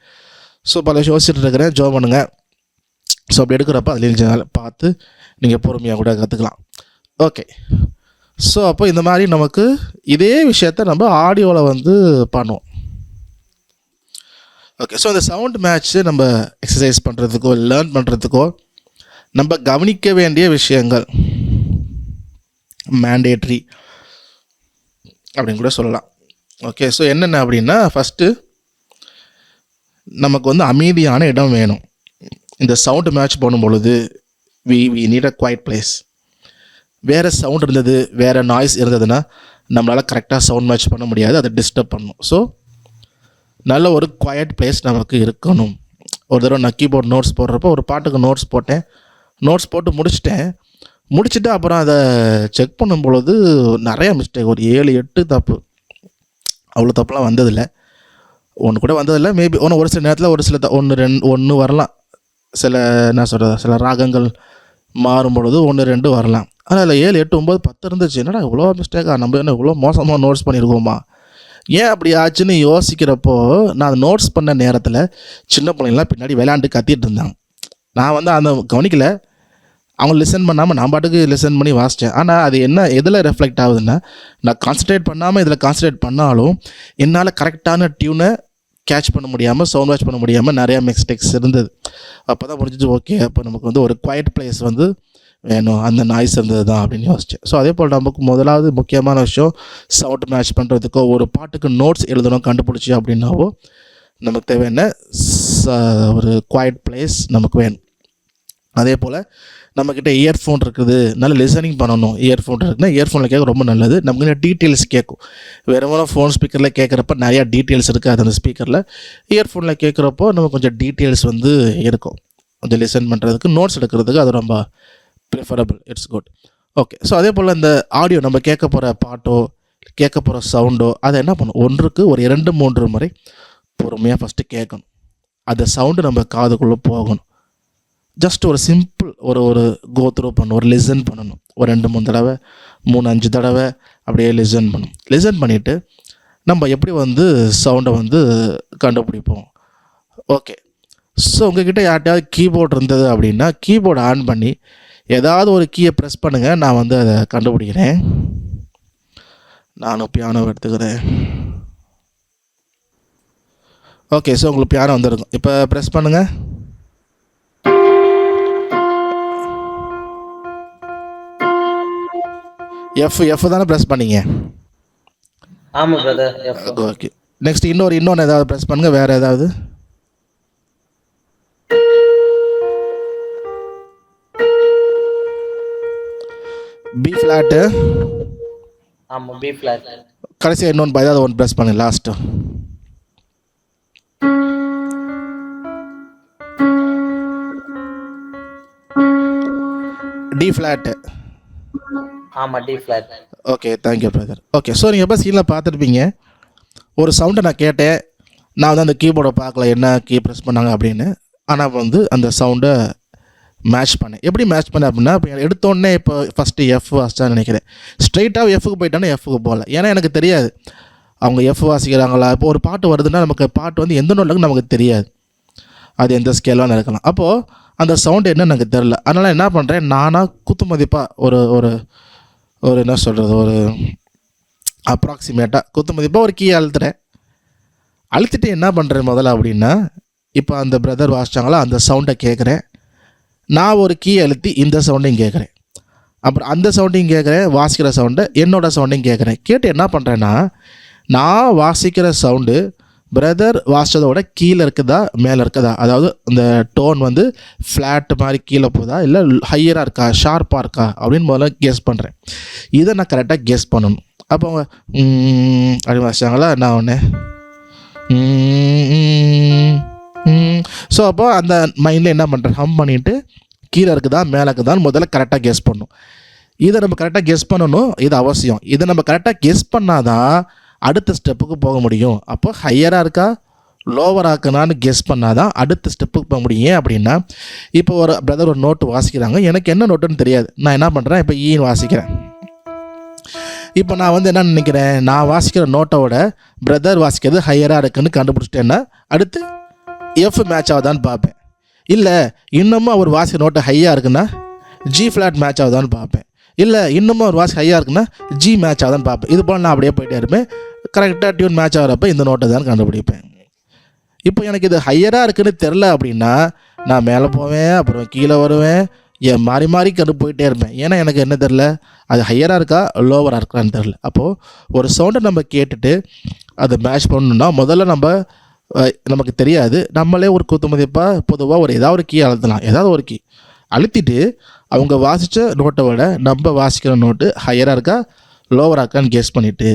ஸோ பல யோசிச்சுட்டு இருக்கிறேன். ஜோ பண்ணுங்கள். ஸோ அப்படி எடுக்கிறப்ப அதில் பார்த்து நீங்கள் பொறுமையாக கூட கற்றுக்கலாம். ஓகே. ஸோ அப்போ இந்த மாதிரி நமக்கு இதே விஷயத்த நம்ம ஆடியோவில் வந்து பண்ணுவோம். ஓகே. ஸோ இந்த சவுண்ட் மேட்ச்சு நம்ம எக்ஸசைஸ் பண்ணுறதுக்கோ லேர்ன் பண்ணுறதுக்கோ நம்ம கவனிக்க வேண்டிய விஷயங்கள் மேண்டேட்ரி அப்படின்னு கூட சொல்லலாம். ஓகே. ஸோ என்னென்ன அப்படின்னா, ஃபஸ்ட்டு நமக்கு வந்து அமைதியான இடம் வேணும். இந்த சவுண்டு மேட்ச் பண்ணும் பொழுது we need a quiet place. வேறு சவுண்ட் இருந்தது, வேறு நாய்ஸ் இருந்ததுன்னா நம்மளால் கரெக்டாக சவுண்ட் மேட்ச் பண்ண முடியாது, அதை டிஸ்டர்ப் பண்ணணும். ஸோ நல்ல ஒரு குவைட் பிளேஸ் நமக்கு இருக்கணும். ஒரு தடவை நான் கீபோர்ட் நோட்ஸ் போடுறப்போ ஒரு பாட்டுக்கு நோட்ஸ் போட்டேன். நோட்ஸ் போட்டு முடிச்சுட்டு அப்புறம் அதை செக் பண்ணும் பொழுது நிறைய மிஸ்டேக், ஒரு 7-8 தப்பு. அவ்வளோ தப்புலாம் வந்ததில்லை, ஒன்று கூட வந்ததில்லை. மேபி ஒரு சில நேரத்தில் ஒரு சில 1-2 வரலாம். சில ராகங்கள் மாறும் பொழுது 1-2 வரலாம். ஆனால் அதில் 7, 8, 9, 10 இருந்துச்சு. என்னடா இவ்வளோ மிஸ்டேக்காக, நம்ம என்ன இவ்வளோ மோசமாக நோட்ஸ் பண்ணியிருக்கோமா, ஏன் அப்படி ஆச்சுன்னு யோசிக்கிறப்போ நான் அதை நோட்ஸ் பண்ண நேரத்தில் சின்ன பிள்ளைங்களாம் பின்னாடி விளையாண்டு கத்திட்டு இருந்தாங்க. நான் வந்து அந்த கவனிக்கலை, அவங்க லிசன் பண்ணாமல் நான் பாட்டுக்கு லிசன் பண்ணி வாசித்தேன். ஆனால் அது எதில் ரெஃப்ளெக்ட் ஆகுதுன்னா, நான் கான்சன்ட்ரேட் பண்ணாமல் இதில் கான்சன்ட்ரேட் பண்ணாலும் என்னால் கரெக்டான டியூனை கேட்ச் பண்ண முடியாமல், சவுண்ட் வாட்ச் பண்ண முடியாமல் நிறையா மிஸ்டேக்ஸ் இருந்தது. அப்போ தான் புரிஞ்சிச்சு, ஓகே அப்போ நமக்கு வந்து ஒரு குவைட் பிளேஸ் வந்து வேணும், அந்த நாய்ஸ் இருந்தது தான் அப்படின்னு யோசித்தேன். ஸோ அதே போல் நமக்கு முதலாவது முக்கியமான விஷயம், சவுண்ட் மேட்ச் பண்ணுறதுக்கோ ஒரு பாட்டுக்கு நோட்ஸ் எழுதணும் கண்டுபிடிச்சி அப்படின்னாவோ நமக்கு தேவையான ஒரு குவைட் பிளேஸ் நமக்கு வேணும். அதே போல் நம்மக்கிட்ட இயர்ஃபோன் இருக்குது, நல்ல லிசனிங் பண்ணணும். இயர்ஃபோன் இருக்குன்னா இயர்ஃபோனில் கேட்க ரொம்ப நல்லது. நமக்கு இன்னும் டீட்டெயில்ஸ் கேட்கும். வேறு ஃபோன் ஸ்பீக்கரில் கேட்குறப்ப நிறையா டீட்டெயில்ஸ் இருக்காது அந்த ஸ்பீக்கரில். இயர்ஃபோனில் கேட்குறப்போ நமக்கு கொஞ்சம் டீட்டெயில்ஸ் வந்து இருக்கும். கொஞ்சம் லிசன் பண்ணுறதுக்கு, நோட்ஸ் எடுக்கிறதுக்கு அது ரொம்ப preferable. It's good. Okay. So அதே போல் இந்த ஆடியோ நம்ம கேட்க போகிற பாட்டோ கேட்க போகிற சவுண்டோ அதை என்ன பண்ணணும், ஒன்றுக்கு ஒரு 2-3 முறை பொறுமையாக ஃபஸ்ட்டு கேட்கணும். அந்த சவுண்டு நம்ம காதுக்குள்ளே போகணும். ஜஸ்ட் ஒரு சிம்பிள் ஒரு கோ த்ரூ பண்ணணும், ஒரு லிசன் பண்ணணும். ஒரு 2-3 தடவை 3-5 தடவை அப்படியே லிசன் பண்ணணும். லிசன் பண்ணிவிட்டு நம்ம எப்படி வந்து சவுண்டை வந்து கண்டுபிடிப்போம். ஓகே. ஸோ உங்ககிட்ட யார்கிட்டையாவது கீபோர்டு இருந்தது அப்படின்னா கீபோர்டு ஆன் பண்ணி ஏதாவது ஒரு கீயை ப்ரெஸ் பண்ணுங்கள், நான் வந்து அதை கண்டுபிடிக்கிறேன். நானும் பியானோ எடுத்துக்கிறேன். ஓகே. ஸோ உங்களுக்கு பியானோ வந்துருக்கும். இப்போ ப்ரெஸ் பண்ணுங்கள். எஃப் தானே ப்ரெஸ் பண்ணீங்க?
ஆமாம் பிரதர்.
ஓகே. நெக்ஸ்ட் இன்னொன்று ஏதாவது ப்ரெஸ் பண்ணுங்கள், வேறு ஏதாவது. B flat.
ஆமாம், பி ஃப்ளாட்.
கடைசியாக இன்னொன்று ஏதாவது ஒன்று ப்ரெஸ் பண்ணு, லாஸ்ட்டு. D flat.
ஆமாம், D flat.
Okay. Thank you brother. Okay. So நீங்கள் எப்போ சீனில் பார்த்துருப்பீங்க, ஒரு சவுண்டை நான் கேட்டேன், நான் வந்து அந்த கீபோர்டை பார்க்கல என்ன கீ ப்ரெஸ் பண்ணாங்க அப்படின்னு. ஆனால் வந்து அந்த சவுண்டை மேட்ச் பண்ணேன். எப்படி மேட்ச் பண்ணேன் அப்படின்னா, இப்போ எடுத்தோடனே இப்போ ஃபஸ்ட்டு எஃப் வாசிச்சான்னு நினைக்கிறேன், ஸ்ட்ரெயிட்டாக எஃப்க்கு போயிட்டானே எஃப்க்கு போகல. ஏன்னா எனக்கு தெரியாது அவங்க எஃப் வாசிக்கிறாங்களா. இப்போ ஒரு பாட்டு வருதுன்னா நமக்கு பாட்டு வந்து எந்த நோட்டுக்கு நமக்கு தெரியாது, அது எந்த ஸ்கேலாக இருக்கலாம். அப்போது அந்த சவுண்டு என்னன்னு எனக்கு தெரில. அதனால் என்ன பண்ணுறேன், நானாக குத்து மதிப்பாக ஒரு என்ன சொல்கிறது, ஒரு அப்ராக்சிமேட்டாக குத்து மதிப்பாக ஒரு கீயை அழுத்துறேன். அழுத்திட்டு என்ன பண்ணுறேன் முதல்ல அப்படின்னா, இப்போ அந்த பிரதர் வாசித்தாங்களா அந்த சவுண்டை கேட்குறேன். நான் ஒரு கீ அழுத்தி இந்த சவுண்டையும் கேட்குறேன். அப்புறம் அந்த சவுண்டையும் கேட்குறேன், வாசிக்கிற சவுண்டை என்னோடய சவுண்டையும் கேட்குறேன். கேட்டு என்ன பண்ணுறேன்னா, நான் வாசிக்கிற சவுண்டு பிரதர் வாசித்ததோட கீழே இருக்குதா மேலே இருக்குதா, அதாவது இந்த டோன் வந்து ஃப்ளாட் மாதிரி கீழே போதா இல்லை ஹையராக இருக்கா ஷார்ப்பாக இருக்கா அப்படின்னு முதல்ல கெஸ் பண்ணுறேன். இதை நான் கரெக்டாக கெஸ் பண்ணணும். அப்போ அவங்க அப்படி வாசித்தாங்களா, நான் ஒன்று ஸோ அப்போ அந்த மைண்டில் என்ன பண்ணுறேன், ஹம் பண்ணிவிட்டு கீழே இருக்குதா மேலே இருக்குதான்னு முதல்ல கரெக்டாக கெஸ் பண்ணணும். இதை நம்ம கரெக்டாக கெஸ் பண்ணணும், இது அவசியம். இதை நம்ம கரெக்டாக கெஸ் பண்ணாதான் அடுத்த ஸ்டெப்புக்கு போக முடியும். அப்போ ஹையராக இருக்கா லோவராக இருக்கனான்னு கெஸ் பண்ணால் தான் அடுத்த ஸ்டெப்புக்கு போக முடியும். ஏன் அப்படின்னா, இப்போ ஒரு பிரதர் ஒரு நோட்டு வாசிக்கிறாங்க, எனக்கு என்ன நோட்டுன்னு தெரியாது. நான் என்ன பண்ணுறேன், இப்போ ஈன்னு வாசிக்கிறேன். இப்போ நான் வந்து என்ன நினைக்கிறேன், நான் வாசிக்கிற நோட்டோட பிரதர் வாசிக்கிறது ஹையராக இருக்குன்னு கண்டுபிடிச்சிட்டேன்னா அடுத்து எஃப் மேட்ச் ஆகுதான்னு பார்ப்பேன். இல்லை இன்னமும் அவர் வாசிக்கிற நோட்டு ஹையாக இருக்குன்னா ஜி ஃப்ளாட் மேட்ச் ஆகுதான்னு பார்ப்பேன். இல்லை இன்னமும் ஒரு வாசி ஹையாக இருக்குன்னா ஜி மேட்ச் ஆகுதான்னு பார்ப்பேன். இது போல் நான் அப்படியே போயிட்டே இருப்பேன். கரெக்டாக டியூன் மேட்ச் ஆகிறப்ப இந்த நோட்டை தான் கண்டுபிடிப்பேன். இப்போ எனக்கு இது ஹையராக இருக்குன்னு தெரில அப்படின்னா நான் மேலே போவேன், அப்புறம் கீழே வருவேன், மாறி மாறி கண்டு போயிட்டே இருப்பேன். ஏன்னா எனக்கு என்ன தெரில, அது ஹையராக இருக்கா லோவராக இருக்கான்னு தெரில. அப்போது ஒரு சவுண்டை நம்ம கேட்டுட்டு அதை மேட்ச் பண்ணணுன்னா முதல்ல நமக்கு தெரியாது, நம்மளே ஒரு குத்து மதிப்பாக பொதுவாக ஏதாவது ஒரு கீ அழுத்தலாம். ஏதாவது ஒரு கீ அழுத்திட்டு அவங்க வாசித்த நோட்டை விட நம்ம வாசிக்கிற நோட்டு ஹையராக இருக்கா லோவராக இருக்கான்னு கெஸ் பண்ணிவிட்டு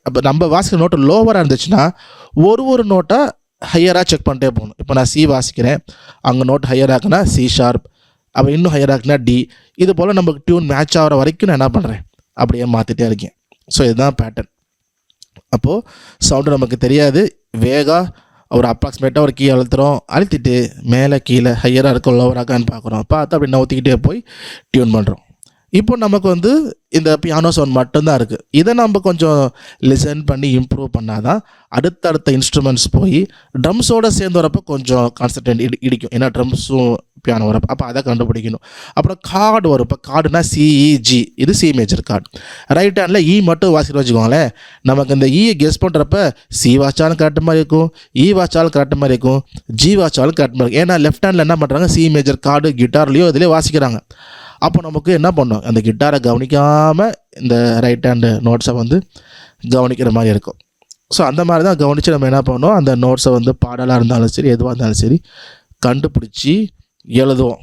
அப்போ நம்ம வாசிக்கிற நோட்டு லோவராக இருந்துச்சுன்னா ஒரு நோட்டாக ஹையராக செக் பண்ணிட்டே போகணும். இப்போ நான் சி வாசிக்கிறேன், அங்கே நோட் ஹையராக இருக்குன்னா சி ஷார்ப், அப்போ இன்னும் ஹையராக இருக்குன்னா டி. இது போல் நமக்கு டியூன் மேட்ச் ஆகிற வரைக்கும் நான் என்ன பண்ணுறேன், அப்படியே மாற்றிட்டே இருக்கேன். ஸோ இதுதான் பேட்டர்ன். அப்போது சவுண்டு நமக்கு தெரியாது, ஒரு அப்ராக்சிமேட்டாக ஒரு கீ அழுத்திட்டு மேலே கீழே ஹையராக இருக்கும் லோவராகான்னு பார்க்குறோம். பார்த்து அப்படி நவுத்திக்கிட்டே போய் டியூன் பண்ணுறோம். இப்போ நமக்கு வந்து இந்த பியானோ சவுண்ட் மட்டும்தான் இருக்குது. இதை நம்ம கொஞ்சம் லிசன் பண்ணி இம்ப்ரூவ் பண்ணால் தான் அடுத்தடுத்த இன்ஸ்ட்ருமெண்ட்ஸ் போய் ட்ரம்ஸோடு சேர்ந்து வரப்போ கொஞ்சம் கான்சன்ட்ரேட் இடிக்கும். ஏன்னா ட்ரம்ஸும் பியானோ வரப்போ அப்போ அதை கண்டுபிடிக்கணும். அப்புறம் கார்டு வரும். இப்போ கார்டுனா சிஇஜி, இது C major chord. Right hand E மட்டும் வாசிக்கிற வச்சுக்கோங்களேன், நமக்கு இந்த ஈயை கெஸ் பண்ணுறப்ப சி வாட்சாலும் கரெக்ட் மாதிரி இருக்கும், இ வாட்சாலும் கரெக்ட் மாதிரி இருக்கும், ஜி வாட்சாலும் கரெக்ட் மாதிரி இருக்கும். ஏன்னா லெஃப்ட் ஹேண்டில் என்ன பண்ணுறாங்க, சி மேஜர் கார்டு கிட்டார்லேயோ இதிலே வாசிக்கிறாங்க. அப்போ நமக்கு என்ன பண்ணோம், அந்த கிட்டாரை கவனிக்காமல் இந்த ரைட் ஹேண்டு நோட்ஸை வந்து கவனிக்கிற மாதிரி இருக்கும். ஸோ அந்த மாதிரி தான் கவனித்து நம்ம என்ன பண்ணோம், அந்த நோட்ஸை வந்து பாடலாக இருந்தாலும் சரி எதுவாக இருந்தாலும் சரி கண்டுபிடிச்சி எழுதுவோம்.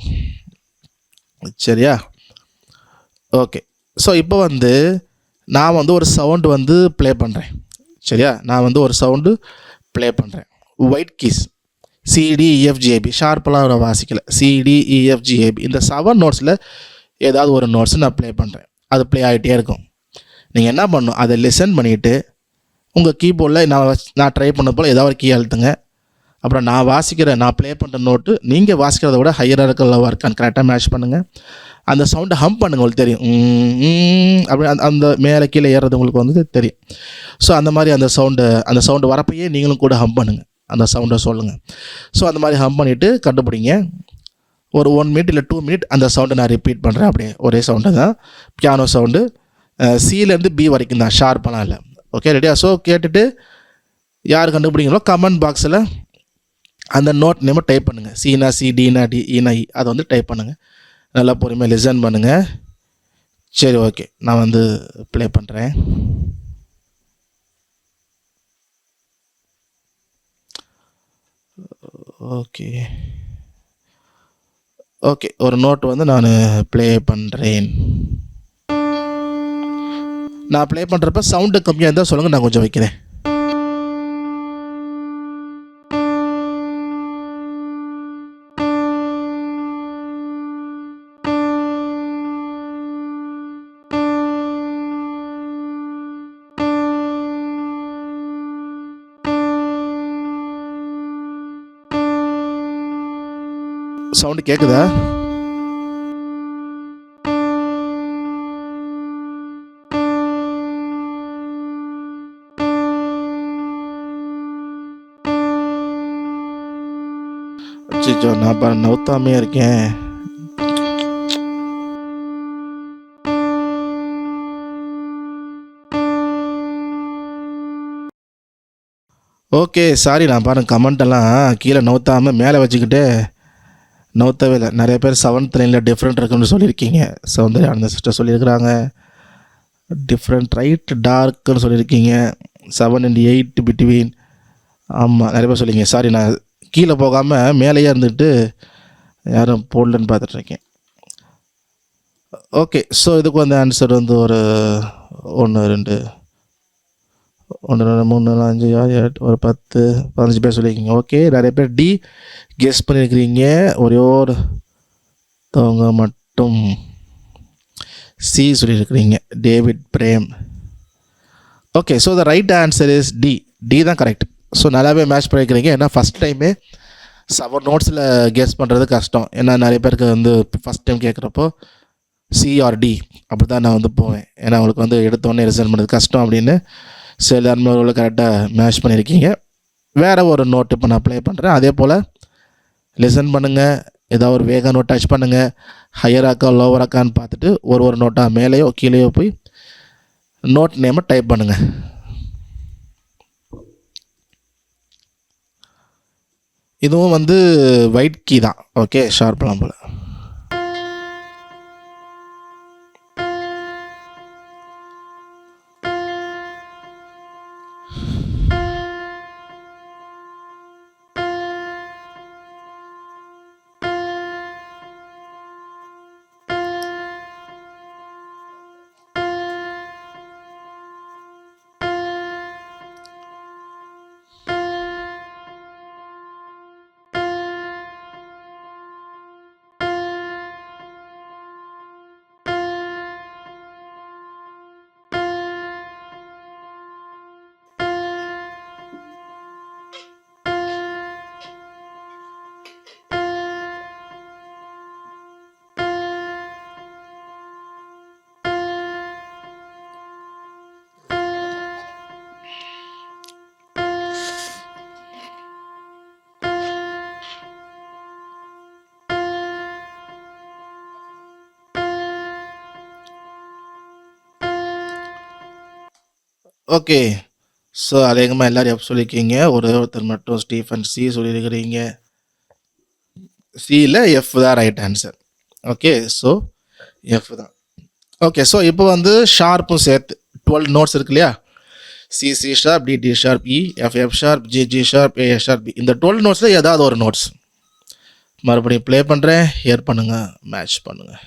சரியா? ஓகே. ஸோ இப்போ வந்து நான் வந்து ஒரு சவுண்டு வந்து ப்ளே பண்ணுறேன். சரியா? நான் வந்து ஒரு சவுண்டு ப்ளே பண்ணுறேன். ஒயிட் கீஸ் சிடிஇஎஃப்ஜிஏபி, ஷார்ப்பெல்லாம் வாசிக்கலை, சிடிஇஎஃப்ஜிஏபி, இந்த 7 நோட்ஸில் ஏதாவது ஒரு நோட்ஸ் நான் ப்ளே பண்ணுறேன். அது ப்ளே ஆகிட்டே இருக்கும். நீங்கள் என்ன பண்ணணும், அதை லிசன் பண்ணிவிட்டு உங்கள் கீபோர்டில் நான் ட்ரை பண்ண போல் ஏதாவது ஒரு கீ அழுத்துங்க. அப்புறம் நான் ப்ளே பண்ணுற நோட்டு நீங்கள் வாசிக்கிறத விட ஹையராக இருக்க லோவாக இருக்கான்னு கரெக்டாக மேட்ச் பண்ணுங்கள். அந்த சவுண்டை ஹம் பண்ணுங்கள், உங்களுக்கு தெரியும். அப்படி அந்த மேலே கீழே ஏறுறது உங்களுக்கு வந்து தெரியும். ஸோ அந்த மாதிரி அந்த சவுண்டு வரப்பையே நீங்களும் கூட ஹம் பண்ணுங்கள், அந்த சவுண்டை சொல்லுங்கள். ஸோ அந்த மாதிரி ஹம் பண்ணிவிட்டு கண்டுபிடிங்க. ஒரு 1 மினிட் இல்லை 2 மினிட் அந்த சவுண்டை நான் ரிப்பீட் பண்ணுறேன். அப்படியே ஒரே சவுண்டு தான், பியானோ சவுண்டு, சிலேருந்து பி வரைக்கும் தான், ஷார்ப்பெல்லாம் இல்லை. ஓகே, ரெடியா? ஸோ கேட்டுட்டு யார் கண்டுபிடிங்களோ கமெண்ட் பாக்ஸில் அந்த நோட் நேமை டைப் பண்ணுங்கள். சீனா சி, டினா டி, ஈனா இ, அதை வந்து டைப் பண்ணுங்கள். நல்லா பொறுமையாக லிசன் பண்ணுங்கள். சரி, ஓகே, நான் வந்து ப்ளே பண்ணுறேன். ஓகே, ஒரு நோட் வந்து நான் ப்ளே பண்ணுறேன். நான் ப்ளே பண்ணுறப்ப சவுண்டு கம்மியாக இருந்தால் சொல்லுங்கள், நான் கொஞ்சம் வைக்கிறேன். சவுண்டு கேட்குதா? அச்சோ, நான் நவுத்தாமே இருக்கேன். ஓகே, சாரி, நான் பாருங்கள் கமெண்ட்டெல்லாம் கீழே நவுத்தாமல் மேலே வச்சுக்கிட்டு நவுத்தவே இல்லை. நிறைய பேர் 7th லைனில் டிஃப்ரெண்ட் இருக்குன்னு சொல்லியிருக்கீங்க. சௌந்தர்யா அந்த சிஸ்டர் சொல்லியிருக்கிறாங்க. டிஃப்ரெண்ட் ரைட் டார்க்குன்னு சொல்லியிருக்கீங்க. 7 and 8 பிட்வீன். ஆமாம், நிறைய பேர் சொல்லிங்க. சாரி, நான் கீழே போகாமல் மேலேயே இருந்துட்டு யாரும் போடலன்னு பார்த்துட்ருக்கேன். ஓகே, ஸோ இதுக்கு வந்து ஆன்சர் வந்து ஒரு 1 2 1 2 3 4 5 6 8 ஒரு 10 15 பேர் சொல்லியிருக்கீங்க. ஓகே, நிறைய பேர் டி கெஸ் பண்ணியிருக்கிறீங்க. ஒரே ஒரு தவங்க மட்டும் சி சொல்லியிருக்கிறீங்க, David Prem. Okay, so the right answer is D. D தான் கரெக்ட். ஸோ நல்லாவே மேட்ச் பண்ணியிருக்கிறீங்க. ஏன்னா ஃபஸ்ட் டைமே 7 நோட்ஸில் கெஸ் பண்ணுறது கஷ்டம். ஏன்னா நிறைய பேருக்கு வந்து ஃபஸ்ட் டைம் கேட்குறப்போ சி ஆர் டி அப்படி தான் நான் வந்து போவேன். ஏன்னா அவங்களுக்கு வந்து எடுத்தோடனே ரிசல்ட் பண்ணுறது கஷ்டம் அப்படின்னு. ஸோ எல்லாருமே அவ்வளோ கரெக்டாக மேட்ச் பண்ணியிருக்கீங்க. வேறு ஒரு நோட் இப்போ நான் ப்ளே பண்ணுறேன். அதே போல் லிசன் பண்ணுங்கள். ஏதாவது ஒரு வேக நோட் டச் பண்ணுங்கள். ஹையராக்கா லோவராக்கான்னு பார்த்துட்டு ஒரு நோட்டாக மேலேயோ கீழேயோ போய் நோட் நேமை டைப் பண்ணுங்கள். இதுவும் வந்து ஒயிட் கீ தான். ஓகே, ஷார்ப்லாம் போல். ஓகே, ஸோ அதிகமாக எல்லோரும் எஃப் சொல்லியிருக்கீங்க. ஒருத்தர் மட்டும் ஸ்டீஃபன் சி சொல்லியிருக்கிறீங்க. சியில் எஃப் தான் right answer. Okay, so F தான். ஓகே, ஸோ இப்போ வந்து ஷார்ப்பும் சேர்த்து 12 நோட்ஸ் இருக்கு இல்லையா? C C sharp, D D sharp, E F F sharp, G G sharp, A sharp, B. இந்த 12 நோட்ஸில் ஏதாவது ஒரு நோட்ஸ் மறுபடியும் ப்ளே பண்ணுறேன். ஹியர் பண்ணுங்கள், மேட்ச் பண்ணுங்கள்.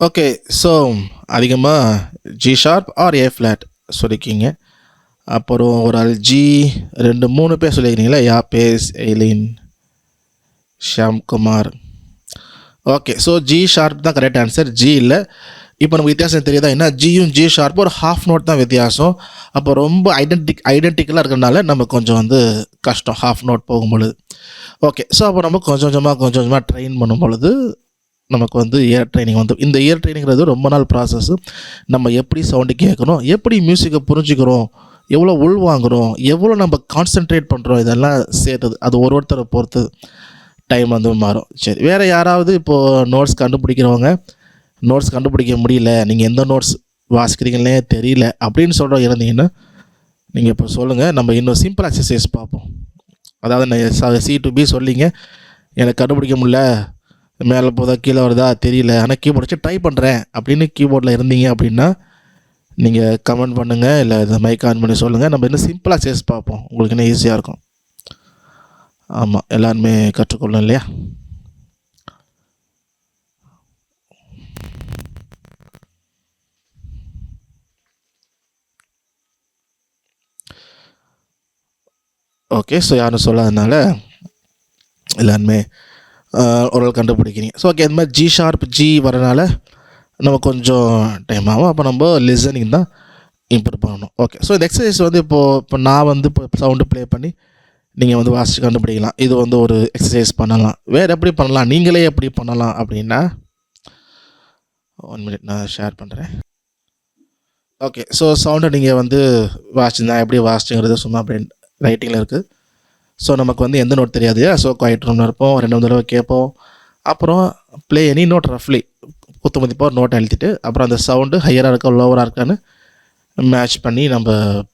ஓகே, ஸோ அதிகமாக G sharp or A flat சொல்லியிருக்கீங்க. அப்புறம் ஒரு ஆள் ஜி 2 3 பேர் சொல்லியிருக்கிறீங்களா? Jabez, Eileen, Shyamkumar. Okay, so G sharp தான் கரெக்ட் ஆன்சர். ஜி இல்லை. இப்போ நமக்கு வித்தியாசம் தெரியுதா? என்ன, ஜியும் ஜி ஷார்ப்பும் ஒரு ஹாஃப் நோட் தான் வித்தியாசம். அப்போ ரொம்ப ஐடென்டிக்கலாக இருக்கிறனால நம்ம கொஞ்சம் வந்து கஷ்டம் ஹாஃப் நோட் போகும்பொழுது. ஓகே, ஸோ அப்போ நம்ம கொஞ்சம் கொஞ்சமாக ட்ரெயின் பண்ணும் பொழுது நமக்கு வந்து இயர் ட்ரைனிங் வந்து, இந்த இயர் ட்ரைனிங்கிறது ரொம்ப நாள் ப்ராசஸ்ஸு. நம்ம எப்படி சவுண்டு கேட்கணும், எப்படி மியூசிக்கை புரிஞ்சுக்கிறோம், எவ்வளோ உள்வாங்குகிறோம், எவ்வளோ நம்ம கான்சென்ட்ரேட் பண்ணுறோம், இதெல்லாம் சேர்த்தது. அது ஒருத்தரை பொறுத்து டைம் வந்து மாறும். சரி, வேறு யாராவது இப்போது நோட்ஸ் கண்டுபிடிக்கிறவங்க, நோட்ஸ் கண்டுபிடிக்க முடியல, நீங்கள் எந்த நோட்ஸ் வாசிக்கிறீங்களே தெரியல அப்படின்னு சொல்கிற இருந்தீங்கன்னா நீங்கள் இப்போ சொல்லுங்கள். நம்ம இன்னும் சிம்பிள் எக்ஸசைஸ் பார்ப்போம். அதாவது நான் சி டு பி சொல்லிங்க, எனக்கு கண்டுபிடிக்க முடியல, மேலே போதா கீழே வருதா தெரியல, ஆனால் கீபோர்ட் வச்சு ட்ரை பண்ணுறேன் அப்படின்னு கீபோர்டில் இருந்தீங்க அப்படின்னா நீங்கள் கமெண்ட் பண்ணுங்கள், இல்லை இதை மைக் ஆன் பண்ணி சொல்லுங்கள். நம்ம இன்னும் சிம்பிளாக எக்ஸசைஸ் பார்ப்போம், உங்களுக்கு இன்னும் ஈஸியாக இருக்கும். ஆமாம், எல்லாருமே கற்றுக்கொள்ளணும் இல்லையா? ஓகே, ஸோ யாரும் சொல்லாதனால எல்லாருமே ஓரளவு கண்டுபிடிக்கிறீங்க. ஸோ ஓகே, இந்த மாதிரி G# வரனால நம்ம கொஞ்சம் டைம் ஆகும். அப்போ நம்ம லிசனிங் தான் இம்ப்ரூவ் பண்ணணும். ஓகே, ஸோ இந்த எக்ஸசைஸ் வந்து இப்போ நான் வந்து இப்போ சவுண்டு ப்ளே பண்ணி நீங்கள் வந்து வாசித்து கண்டுபிடிக்கலாம். இது வந்து ஒரு எக்ஸசைஸ் பண்ணலாம். வேறு எப்படி பண்ணலாம், நீங்களே எப்படி பண்ணலாம் அப்படின்னா 1 மினிட் நான் ஷேர் பண்ணுறேன். ஓகே, ஸோ சவுண்டை நீங்கள் வந்து வாசிச்சுருந்தா எப்படி வாசிச்சுங்கிறது சும்மா அப்படி ரைட்டிங்கில் இருக்குது. ஸோ நமக்கு வந்து எந்த நோட் தெரியாது. ஸோ குவாய்ட் ரூமில் இருப்போம், 2 தடவை கேட்போம். அப்புறம் ப்ளே எனி நோட் ரஃப்லி குத்து மதிப்பாக ஒரு நோட்டை எழுதிட்டு அப்புறம் அந்த சவுண்டு ஹையராக இருக்கா லோவராக இருக்கான்னு மேட்ச் பண்ணி நம்ம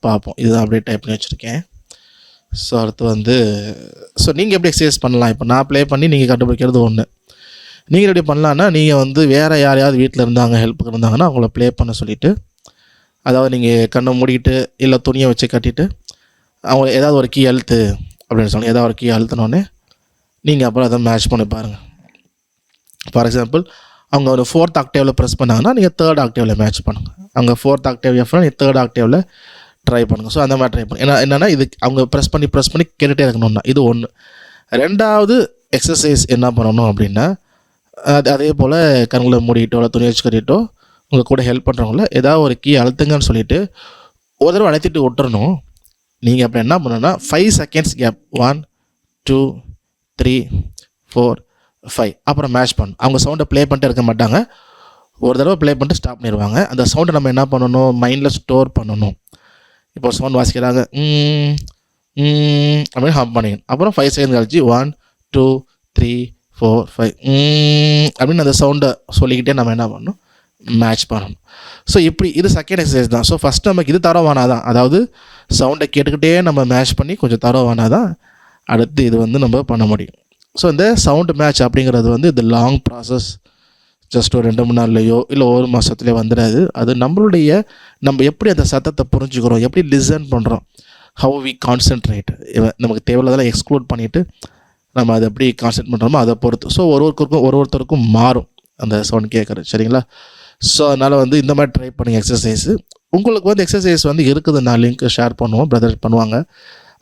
பார்ப்போம். இதுதான் அப்படியே டைப் பண்ணி வச்சுருக்கேன். ஸோ அடுத்து வந்து ஸோ நீங்கள் எப்படி எக்ஸசைஸ் பண்ணலாம், இப்போ நான் ப்ளே பண்ணி நீங்கள் கண்டுபிடிக்கிறது ஒன்று. நீங்கள் எப்படி பண்ணலான்னா, நீங்கள் வந்து வேறு யாரையாவது வீட்டில் இருந்தாங்க ஹெல்ப்புக்கு இருந்தாங்கன்னா அவங்கள ப்ளே பண்ண சொல்லிவிட்டு, அதாவது நீங்கள் கண்ணை மூடிக்கிட்டு இல்லை துணியை வச்சு கட்டிட்டு அவங்க ஏதாவது ஒரு கீ அழுத்து அப்படின்னு சொன்னாங்க. ஏதாவது ஒரு கீ அழுத்தினோடனே நீங்கள் அப்புறம் அதை மேட்ச் பண்ணி பாருங்கள். ஃபார் எக்ஸாம்பிள் அவங்க ஒரு 4th ஆக்டேவில் ப்ரெஸ் பண்ணாங்கன்னா நீங்கள் 3rd ஆக்டேவில் மேட்ச் பண்ணுங்கள். அவங்க 4th ஆக்டேவ் எஃப்னா நீங்கள் 3rd ஆக்டேவில் ட்ரை பண்ணுங்கள். ஸோ அந்த மாதிரி ட்ரை பண்ணுங்கள். என்னென்னா இது அவங்க ப்ரெஸ் பண்ணி கேட்டுகிட்டே இருக்கணும்னா இது ஒன்று. ரெண்டாவது எக்ஸசைஸ் என்ன பண்ணணும் அப்படின்னா, அதே போல் கண்களை மூடிக்கிட்டோ இல்லை துணி வச்சு கட்டிட்டோ உங்கள் கூட ஹெல்ப் பண்ணுறவங்கள ஏதாவது ஒரு கீ அழுத்துங்கன்னு சொல்லிவிட்டு ஒரு தடவை அழுத்திட்டு விட்டுறணும். நீங்கள் அப்படி என்ன பண்ணணும்னா 5 செகண்ட்ஸ் கேப் 1 2 3 4 5 அப்புறம் மேட்ச் பண்ணணும். அவங்க சவுண்டை ப்ளே பண்ணிட்டு இருக்க மாட்டாங்க, ஒரு தடவை ப்ளே பண்ணிட்டு ஸ்டாப் பண்ணிடுவாங்க. அந்த சவுண்டை நம்ம என்ன பண்ணணும், மைண்டில் ஸ்டோர் பண்ணணும். இப்போ சவுண்ட் வாசிக்கிறாங்க அப்படின்னு ஹம் பண்ணிக்கணும். அப்புறம் 5 செகண்ட் கழிச்சு 1 2 3 4 5 அப்படின்னு அந்த சவுண்டை சொல்லிக்கிட்டே நம்ம என்ன பண்ணணும், மேட்ச் பண்ணணும். ஸோ இப்படி இது செகண்ட் எக்ஸசைஸ் தான். ஸோ ஃபஸ்ட் நமக்கு இது தரவானா தான், அதாவது சவுண்டை கேட்டுக்கிட்டே நம்ம மேட்ச் பண்ணி கொஞ்சம் தரவானா தான் அடுத்து இது வந்து நம்ம பண்ண முடியும். ஸோ இந்த சவுண்டு மேட்ச் அப்படிங்கிறது வந்து இது லாங் ப்ராசஸ். ஜஸ்ட் ஒரு 2 மணி நேரத்துலையோ இல்லை 1 மாதத்துலேயோ வந்துடாது. அது நம்ம எப்படி அந்த சத்தத்தை புரிஞ்சுக்கிறோம், எப்படி லிசன் பண்ணுறோம், ஹவு வி கான்சென்ட்ரேட், நமக்கு தேவையில்லாதெல்லாம் எக்ஸ்க்ளூட் பண்ணிவிட்டு நம்ம அதை எப்படி கான்சென்ட்ரேட் பண்ணுறோமோ அதை பொறுத்து. ஸோ ஒருத்தருக்கும் மாறும் அந்த சவுண்ட் கேட்குறது, சரிங்களா? ஸோ அதனால் வந்து இந்த மாதிரி ட்ரை பண்ணுங்கள் எக்ஸசைஸு. உங்களுக்கு வந்து எக்ஸசைஸ் வந்து இருக்குது, நான் லிங்க் ஷேர் பண்ணுவோம், பிரதர் பண்ணுவாங்க.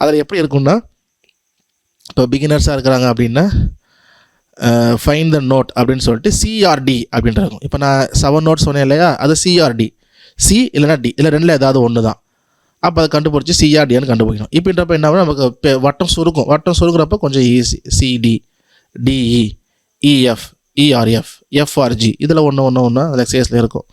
அதில் எப்படி இருக்குன்னா, இப்போ பிகினர்ஸாக இருக்கிறாங்க அப்படின்னா ஃபைன் த நோட் அப்படின்னு சொல்லிட்டு CRD அப்படின்ட்டு இருக்கும். இப்போ நான் 7 நோட்ஸ் சொன்னேன் இல்லையா, அது CRD, C இல்லைனா D இல்லை ரெண்டில் ஏதாவது ஒன்று தான். அப்போ அதை கண்டுபிடிச்சி CRDன்னு கண்டுபிடிக்கணும். இப்படின்றப்ப என்ன நமக்கு வட்டம் சுருக்கிறப்ப கொஞ்சம் easy. CD DE EF ERF FRG இதில் ஒன்று அந்த எக்ஸசைஸில் இருக்கும்.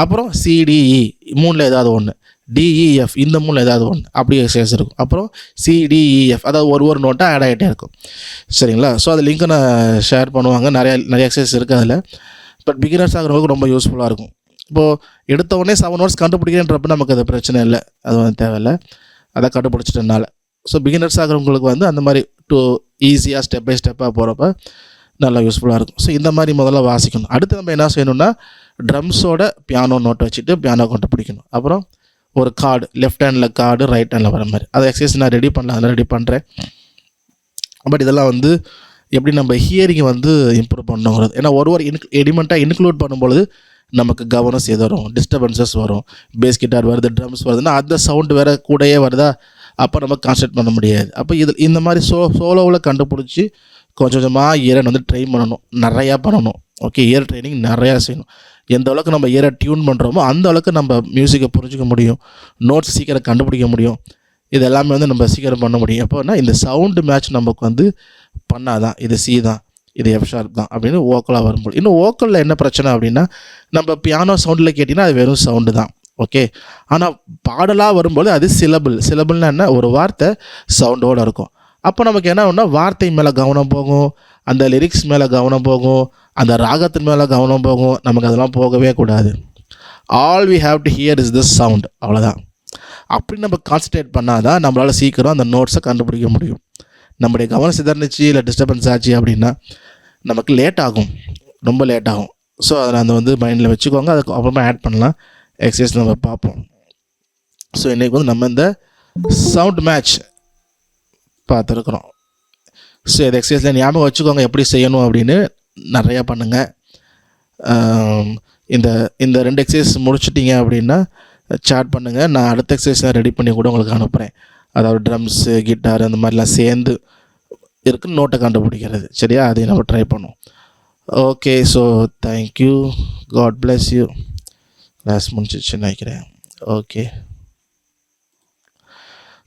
அப்புறம் CDE 3ல் ஏதாவது ஒன்று, DEF இந்த 3ல் ஏதாவது ஒன்று, அப்படி எக்ஸசைஸ் இருக்கும். அப்புறம் CDEF அதாவது ஒரு நோட்டாக ஆட் ஆகிட்டே இருக்கும், சரிங்களா? ஸோ அது லிங்க்கை நான் ஷேர் பண்ணுவாங்க. நிறைய எக்ஸசைஸ் இருக்குது அதில். பட் பிகினர்ஸ் ஆகிறவங்களுக்கு ரொம்ப யூஸ்ஃபுல்லாக இருக்கும். இப்போது எடுத்த உடனே 7 நோட்ஸ் கண்டுபிடிக்கிறேன்றப்ப நமக்கு அது பிரச்சனை இல்லை, அது வந்து தேவையில்லை, அதை கண்டுபிடிச்சிட்டனால. ஸோ பிகினர்ஸ் ஆகிறவங்களுக்கு வந்து அந்த மாதிரி ஈஸியாக ஸ்டெப் பை ஸ்டெப்பாக போகிறப்ப நல்லா யூஸ்ஃபுல்லாக இருக்கும். ஸோ இந்த மாதிரி முதல்ல வாசிக்கணும். அடுத்து நம்ம என்ன செய்யணும்னா, ட்ரம்ஸோட பியானோ நோட்டை வச்சுட்டு பியானோ கண்டுபிடிக்கணும். அப்புறம் ஒரு card, left handle card right handle வர மாதிரி அதை எக்ஸசைஸ் நான் ரெடி பண்ணலாம், அதெல்லாம் ரெடி பண்ணுறேன். பட் இதெல்லாம் வந்து எப்படி நம்ம ஹியரிங்கை வந்து இம்ப்ரூவ் பண்ணுங்கிறது. ஏன்னா ஒரு எலிமெண்ட்டாக இன்க்ளூட் பண்ணும்பொழுது நமக்கு கவனம் சேதரும், டிஸ்டர்பன்சஸ் வரும். பேஸ் கிட்டார் வருது, ட்ரம்ஸ் வருதுன்னா அந்த சவுண்டு வேறு கூடயே வருதா, அப்போ நம்ம கான்சன்ட்ரேட் பண்ண முடியாது. அப்போ இந்த மாதிரி சோலோவில் கண்டுபிடிச்சி கொஞ்சம் கொஞ்சமாக இயரை வந்து ட்ரெயின் பண்ணணும், நிறையா பண்ணணும். ஓகே, இயர் ட்ரைனிங் நிறையா செய்யணும். எந்த அளவுக்கு நம்ம இயரை டியூன் பண்ணுறோமோ அந்த அளவுக்கு நம்ம மியூசிக்கை புரிஞ்சிக்க முடியும், நோட்ஸ் சீக்கிரம் கண்டுபிடிக்க முடியும். இது எல்லாமே வந்து நம்ம சீக்கிரம் பண்ண முடியும். எப்போனா இந்த சவுண்டு மேட்ச் நமக்கு வந்து பண்ணாதான், இது C தான், இது F ஷார்ப் தான் அப்படின்னு ஓக்கலாக வரும்போது. இன்னும் ஓக்கலில் என்ன பிரச்சனை அப்படின்னா, நம்ம பியானோ சவுண்டில் கேட்டிங்கன்னா அது வெறும் சவுண்டு தான், ஓகே. ஆனால் பாடலாக வரும்போது அது சிலபிள்னா என்ன, ஒரு வார்த்தை சவுண்டோடு இருக்கும். அப்போ நமக்கு என்ன ஆகும்னா, வார்த்தை மேலே கவனம் போகும், அந்த லிரிக்ஸ் மேலே கவனம் போகும், அந்த ராகத்தின் மேலே கவனம் போகும். நமக்கு அதெல்லாம் போகவே கூடாது. All we have to hear is this sound, அவ்வளோதான். அப்படி நம்ம கான்சன்ட்ரேட் பண்ணால் தான் நம்மளால் சீக்கிரம் அந்த நோட்ஸை கண்டுபிடிக்க முடியும். நம்முடைய கவனம் சிதறந்துச்சு இல்லை டிஸ்டர்பன்ஸ் ஆச்சு அப்படின்னா நமக்கு லேட் ஆகும், ரொம்ப லேட் ஆகும். ஸோ அதை வந்து மைண்டில் வச்சுக்கோங்க, அதுக்கு அப்புறமா ஆட் பண்ணலாம் எக்ஸசைஸ் நம்ம பார்ப்போம். ஸோ இன்றைக்கி வந்து நம்ம இந்த சவுண்ட் மேட்ச் பார்த்துருக்குறோம். ஸோ இந்த எக்ஸசைஸில் ஞாபகம் வச்சுக்கோங்க எப்படி செய்யணும் அப்படின்னு. நிறையா பண்ணுங்கள். இந்த இந்த 2 எக்ஸசைஸ் முடிச்சிட்டிங்க அப்படின்னா சாட் பண்ணுங்கள். நான் அடுத்த எக்ஸசைஸ் ரெடி பண்ணி கூட உங்களுக்கு அனுப்புகிறேன். அதாவது ட்ரம்ஸு, கிட்டார் அந்த மாதிரிலாம் சேர்ந்து இருக்குன்னு நோட்டை கண்டுபிடிக்கிறது. சரியா? அதையும் நம்ம ட்ரை பண்ணுவோம். Okay. So thank you. God bless you. Class முடிச்சிச்சுன்னு நினைக்கிறேன். ஓகே.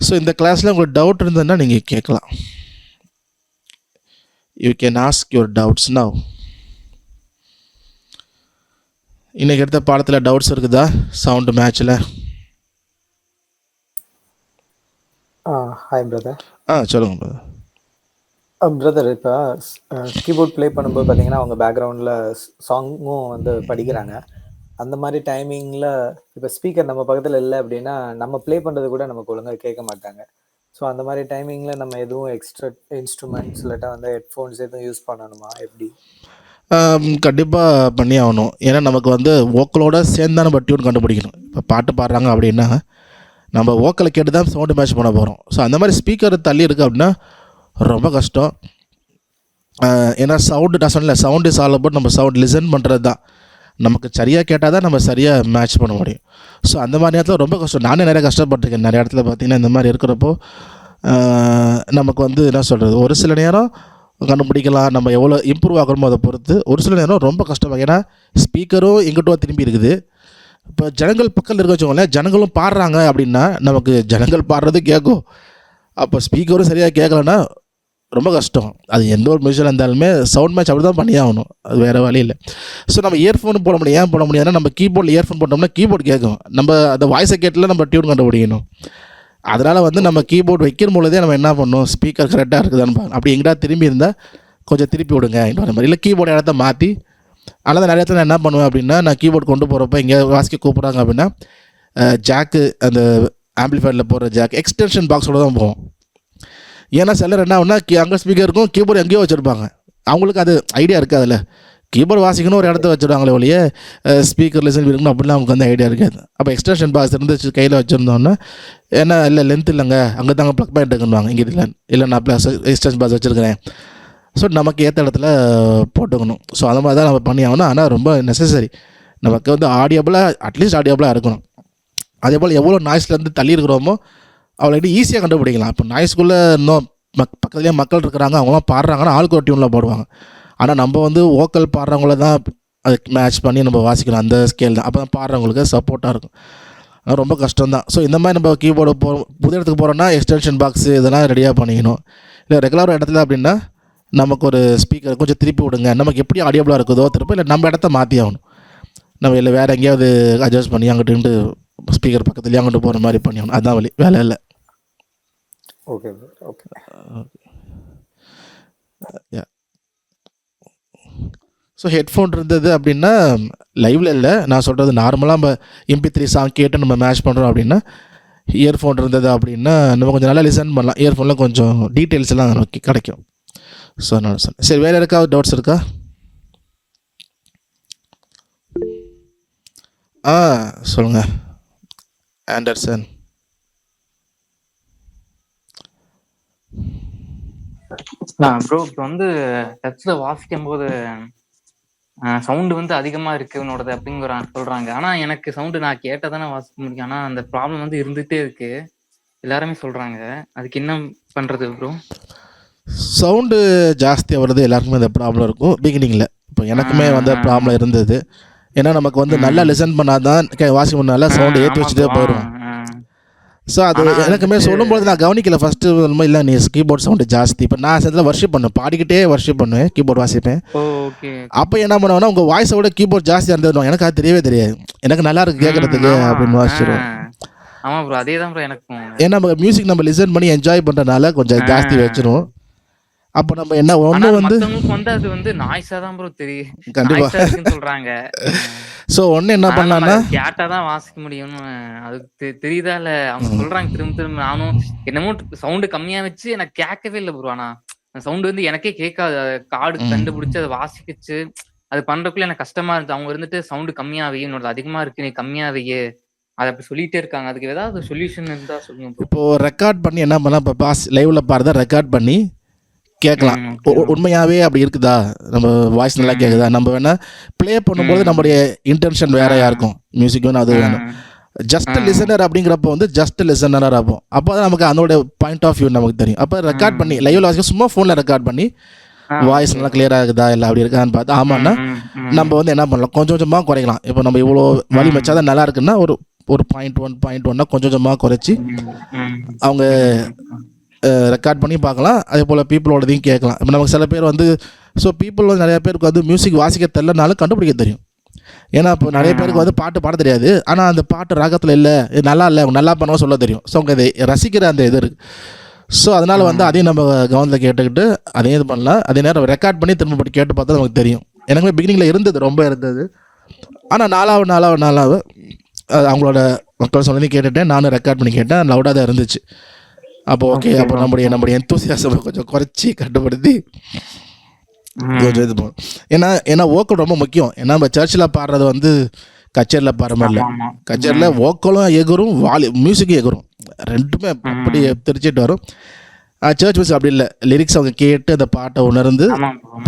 ஸோ இந்த கிளாஸில் உங்களுக்கு டவுட் இருந்ததுன்னா நீங்கள் கேட்கலாம். You can ask your doubts now. இன்றைக்கி எடுத்த பாடத்தில் டவுட்ஸ் இருக்குதா சவுண்டு மேட்ச்சில்?
Hi brother.
சொல்லுங்கள் பிரதர்.
பிரதர் இப்போ கீபோர்ட் ப்ளே பண்ணும்போது பார்த்தீங்கன்னா அவங்க பேக்ரவுண்டில் சாங்கும் வந்து படிக்கிறாங்க. அந்த மாதிரி டைமிங்கில் இப்போ ஸ்பீக்கர் நம்ம பக்கத்தில் இல்லை அப்படின்னா நம்ம ப்ளே பண்ணுறது கூட நமக்கு ஒழுங்காக கேட்க மாட்டாங்க. ஸோ அந்த மாதிரி டைமிங்கில் நம்ம எதுவும் எக்ஸ்ட்ரா இன்ஸ்ட்ருமெண்ட்ஸ் இல்லாட்டா வந்து ஹெட்ஃபோன்ஸ் எதுவும் யூஸ் பண்ணணுமா எப்படி?
கண்டிப்பாக பண்ணி ஆகணும். ஏன்னா நமக்கு வந்து வோக்கலோட சேர்ந்தான நம்ம டியூன் கண்டுபிடிக்கணும். இப்போ பாட்டு பாடுறாங்க அப்படின்னா நம்ம வோக்கலை கேட்டு தான் சவுண்டு மேட்ச் பண்ண போகிறோம். ஸோ அந்த மாதிரி ஸ்பீக்கர் தள்ளி இருக்குது அப்படின்னா ரொம்ப கஷ்டம். ஏன்னா சவுண்டு நான் சொன்னல, சவுண்ட் இஸ் ஆல் அபவுட் நம்ம சவுண்ட் லிசன் பண்ணுறது தான். நமக்கு சரியாக கேட்டால் தான் நம்ம சரியாக மேட்ச் பண்ண முடியும். ஸோ அந்த மாதிரி நேரத்தில் ரொம்ப கஷ்டம். நானே நிறைய கஷ்டப்பட்டிருக்கேன். நிறைய இடத்துல பார்த்திங்கன்னா இந்த மாதிரி இருக்கிறப்போ நமக்கு வந்து என்ன சொல்கிறது, ஒரு சில நேரம் கண்டுபிடிக்கலாம். நம்ம எவ்வளோ இம்ப்ரூவ் ஆகணுமோ அதை பொறுத்து. ஒரு சில நேரம் ரொம்ப கஷ்டமாக, ஏன்னா ஸ்பீக்கரும் எங்கிட்ட திரும்பி இருக்குது. இப்போ ஜனங்கள் பக்கத்தில் இருக்க வச்சுக்கோங்களேன், ஜனங்களும் பாடுறாங்க அப்படின்னா நமக்கு ஜனங்கள் பாடுறது கேட்கும். அப்போ ஸ்பீக்கரும் சரியாக கேட்கலன்னா ரொம்ப கஷ்டம். அது எந்த ஒரு மியூசிக்கில் இருந்தாலுமே சவுண்ட் மேட்ச் அப்படி தான் பண்ணி ஆகணும். அது வேறு வழி இல்லை. ஸோ நம்ம இயர்ஃபோன் போட முடியும். ஏன் போட முடியாதுன்னா நம்ம கீபோர்டில் இயர்ஃபோன் போட்டோம்னா கீபோர்டு கேட்கும். நம்ம அந்த வாய்ஸை கேட்டில் நம்ம டியூன் கண்டுபிடிக்கணும். அதனால் வந்து நம்ம கீபோர்டு வைக்கும் பொழுதே நம்ம என்ன பண்ணணும், ஸ்பீக்கர் கரெக்டாக இருக்குதான்னு பார்க்கணும். அப்படி எங்கிட்ட திரும்பி இருந்தால் கொஞ்சம் திருப்பி விடுங்க இன்னொரு மாதிரி. இல்லை கீபோர்டு இடத்த மாற்றி. ஆனால் நிறைய இடத்துல நான் என்ன பண்ணுவேன் அப்படின்னா, நான் கீபோர்டு கொண்டு போகிறப்ப எங்கேயா வாசிக்க கூப்பிட்றாங்க அப்படின்னா ஜாக்கு, அந்த ஆம்பிளிஃபையரில் போகிற ஜாக் எக்ஸ்டென்ஷன் பாக்ஸோடு தான் போவோம். ஏன்னா சிலர் என்ன ஆகுனா அங்கே ஸ்பீக்கர் இருக்கும், கீபோர்டு எங்கேயோ வச்சுருப்பாங்க. அவங்களுக்கு அது ஐடியா இருக்காதுல்ல. கீபோர்டு வாசிக்கணும் ஒரு இடத்த வச்சுருவாங்களே ஒழிய ஸ்பீக்கர் லிசன் இருக்கணும் அப்படிலாம் அவங்களுக்கு வந்து ஐடியா இருக்காது. அப்போ எக்ஸ்டென்ஷன் பாக்ஸ் இருந்து கையில் வச்சுருந்தோன்னா ஏன்னா இல்லை லென்த் இல்லைங்க, அங்கே தாங்க ப்ளக் பாயிண்ட் இருக்குன்னுவாங்க. இங்கே இல்லை நான் ப்ளஸ் எக்ஸ்டென்ஷன் பாக்ஸ் வச்சுருக்கிறேன். ஸோ நமக்கு ஏற்ற இடத்துல போட்டுக்கணும். ஸோ அந்த மாதிரி தான் நம்ம பண்ணி ஆகணும். ஆனால் ரொம்ப நெசசரி. நமக்கு வந்து ஆடியபிளாக, அட்லீஸ்ட் ஆடியபிளாக இருக்கணும். அதே போல் எவ்வளோ நாய்ஸ்லேருந்து தள்ளி இருக்கிறோமோ அவ்வளோ ஈஸியாக கண்டுபிடிக்கலாம். இப்போ நாய்ஸ்குள்ளே இன்னும் பக்கத்துலேயே மக்கள் இருக்கிறாங்க, அவங்களாம் பாடுறாங்கன்னா ஆளுக்கு ஒரு டியூனில் போடுவாங்க. ஆனால் நம்ம வந்து வோக்கல் பாடுறவங்கள தான் அதுக்கு மேட்ச் பண்ணி நம்ம வாசிக்கணும். அந்த ஸ்கேல் தான். அப்போ தான் பாடுறவங்களுக்கு சப்போர்ட்டாக இருக்கும். அது ரொம்ப கஷ்டம் தான். ஸோ இந்த மாதிரி நம்ம கீபோர்டு புது இடத்துக்கு போகிறோன்னா எக்ஸ்டென்ஷன் பாக்ஸு இதெல்லாம் ரெடியாக பண்ணிக்கணும். இல்லை ரெகுலர் இடத்துல அப்படின்னா நமக்கு ஒரு ஸ்பீக்கர் கொஞ்சம் திருப்பி விடுங்க. நமக்கு எப்படி ஆடியபிளாக இருக்குதோ திருப்பி, இல்லை நம்ம இடத்த மாற்றி ஆகணும். நம்ம இல்லை வேறு எங்கேயாவது அட்ஜஸ்ட் பண்ணி அங்கிட்டு ஸ்பீக்கர் பக்கத்துலேயே அங்கிட்டு போகிற மாதிரி பண்ணி ஆகணும். அதுதான் வழி, வேலை இல்லை.
Okay okay.
ஸோ ஹெட்ஃபோன் இருந்தது அப்படின்னா லைவில் இல்லை, நான் சொல்கிறது நார்மலாக நம்ம MP3 சாங் கேட்டு நம்ம மேட்ச் பண்ணுறோம் அப்படின்னா இயர்ஃபோன் இருந்தது அப்படின்னா நம்ம கொஞ்சம் நல்லா லிசன் பண்ணலாம். இயர்ஃபோனில் கொஞ்சம் டீட்டெயில்ஸ் எல்லாம் நமக்கு கிடைக்கும். ஸோ நான் சொன்னேன். சரி, வேறு இருக்கா டவுட்ஸ் இருக்கா? சொல்லுங்கள் ஆண்டர்சன்.
ப்ரோ இப்போ வந்து டச்சில் வாசிக்கும் போது சவுண்டு வந்து அதிகமாக இருக்கு உன்னோடது அப்படிங்கிற சொல்கிறாங்க. ஆனால் எனக்கு சவுண்டு நான் கேட்டால் தானே வாசிக்க முடியும். ஆனால் அந்த ப்ராப்ளம் வந்து இருந்துகிட்டே இருக்கு, எல்லாருமே சொல்கிறாங்க. அதுக்கு என்ன பண்ணுறது ப்ரோ?
சவுண்டு ஜாஸ்தியாக வருது, எல்லாருக்குமே இந்த ப்ராப்ளம் இருக்கும் பிகினிங்கில். இப்போ எனக்குமே வந்து ப்ராப்ளம் இருந்தது. ஏன்னா நமக்கு வந்து நல்லா லிசன் பண்ணாதான் வாசிக்க முடியால சவுண்டு ஏற்றி வச்சுட்டே போயிடும். ஸோ அது எனக்குமே சொல்லும்போது நான் கவனிக்கல ஃபஸ்ட்டு. இல்லை நீ கீபோர்ட் சவுண்டு ஜாஸ்தி. இப்போ நான் சேர்த்துல வர்ஷிப் பண்ணுவேன், பாடிக்கிட்டே வர்ஷிப் பண்ணுவேன், கீபோர்ட் வாசிப்பேன். அப்போ என்ன பண்ணுவேன்னா உங்கள் வாய்ஸோட கீபோர்ட் ஜாஸ்தியாக இருந்தது எனக்கு அது தெரியவே தெரியாது. எனக்கு நல்லா இருக்கு கேட்குறதுக்கு அப்படின்னு வாசிச்சிடுவோம்.
ஆமாம் ப்ரோ, அதே தான் ப்ரோ எனக்கும்.
ஏன்னா நம்ம மியூசிக் நம்ம லிசன் பண்ணி என்ஜாய் பண்ணுறதுனால கொஞ்சம் ஜாஸ்தி வச்சிரும். அப்போ நம்ம என்ன ஒன்று வந்து
அது வந்து நாய்ஸா தான் ப்ரோ தெரியும்.
கண்டிப்பா
சொல்றாங்க.
ஸோ ஒன்று என்ன பண்ணலாம்னா
கேட்டா தான் வாசிக்க முடியும்னு அதுக்கு தெரியுதா இல்லை அவங்க சொல்றாங்க திரும்ப திரும்ப. நானும் என்னமோ சவுண்டு கம்மியா வச்சு எனக்கு கேட்கவே இல்லை ப்ரோ. ஆனா சவுண்டு வந்து எனக்கே கேட்காது. கார்டு கண்டுபிடிச்சு அதை வாசிக்கிச்சு அது பண்றதுக்குள்ள எனக்கு கஷ்டமா இருந்துச்சு. அவங்க இருந்துட்டு சவுண்டு கம்மியா வை, உன்னோடது அதிகமா இருக்கு, நீ கம்மியா வையு. அத அப்படி சொல்லிட்டே இருக்காங்க. அதுக்கு ஏதாவது சொல்யூஷன் இருந்தா சொல்லுங்க ப்ரோ.
இப்போது ரெக்கார்ட் பண்ணி என்ன பண்ணலாம், இப்போ லைவில் பாடுறத ரெக்கார்ட் பண்ணி கேட்கலாம். உண்மையாகவே அப்படி இருக்குதா, நம்ம வாய்ஸ் நல்லா கேட்குதா, நம்ம வேணால் ப்ளே பண்ணும்போது நம்மளுடைய இன்டென்ஷன் வேறையாக இருக்கும், மியூசிக் வேணும் அது வேணும். ஜஸ்ட் லிசனர் அப்படிங்கிறப்போ வந்து ஜஸ்ட் லிசனராக இருப்போம். அப்போ தான் நமக்கு அதோட பாயிண்ட் ஆஃப் வியூ நமக்கு தெரியும். அப்போ ரெக்கார்ட் பண்ணி லைவில் வாசிக்க சும்மா ஃபோனில் ரெக்கார்ட் பண்ணி வாய்ஸ் நல்லா கிளியராக இருக்குதா இல்லை அப்படி இருக்கான்னு பார்த்து ஆமான்னா நம்ம வந்து என்ன பண்ணலாம், கொஞ்சம் கொஞ்சமாக குறைக்கலாம். இப்போ நம்ம இவ்வளோ வலி வச்சாதான் நல்லா இருக்குன்னா ஒரு 0.1 கொஞ்சம் கொஞ்சமாக குறைச்சி அவங்க ரெக்கார்ட் பண்ணி பார்க்கலாம். அதே போல் பீப்புளோடதையும் கேட்கலாம். இப்போ நமக்கு சில பேர் வந்து பீப்புள் வந்து நிறைய பேருக்கு வந்து மியூசிக் வாசிக்க தெரியலனாலும் கண்டுபிடிக்க தெரியும். ஏன்னா இப்போ நிறைய பேருக்கு வந்து பாட்டு பாட தெரியாது, ஆனால் அந்த பாட்டு ராகத்தில் இல்லை, இது நல்லா இல்லை, அவங்க நல்லா பண்ணவும் சொல்ல தெரியும். ஸோ அவங்க இதை ரசிக்கிற அந்த இது இருக்குது. ஸோ அதனால் வந்து அதையும் நம்ம கவனத்தில் கேட்டுக்கிட்டு அதையும் இது பண்ணலாம். அதே நேரம் ரெக்கார்ட் பண்ணி திரும்ப போட்டு கேட்டு பார்த்தா நமக்கு தெரியும். எனக்குமே பிகினிங்கில் இருந்தது, ரொம்ப இருந்தது. ஆனால் நாளாக அவங்களோட மக்கள் சொன்னதையும் கேட்டுட்டேன், நானும் ரெக்கார்ட் பண்ணி கேட்டேன், லவுடாக தான் இருந்துச்சு. அப்போ ஓகே, அப்போ நம்முடைய எந்தூசியாசமை கொஞ்சம் குறைச்சி கட்டுப்படுத்தி கொஞ்சம் இது போகணும். ஏன்னா வோக்கல் ரொம்ப முக்கியம். ஏன்னா நம்ம சர்ச்சில் பாடுறது வந்து கச்சேரியில் பாடுற மாதிரி இல்லை. கச்சேரியில் வோக்கலும் எகுரும், மியூசிக்கும் எகுரும், ரெண்டுமே அப்படி தெரிச்சுட்டு வரும். சர்ச் மியூசிக் அப்படி இல்லை, லிரிக்ஸ் அவங்க கேட்டு அந்த பாட்டை உணர்ந்து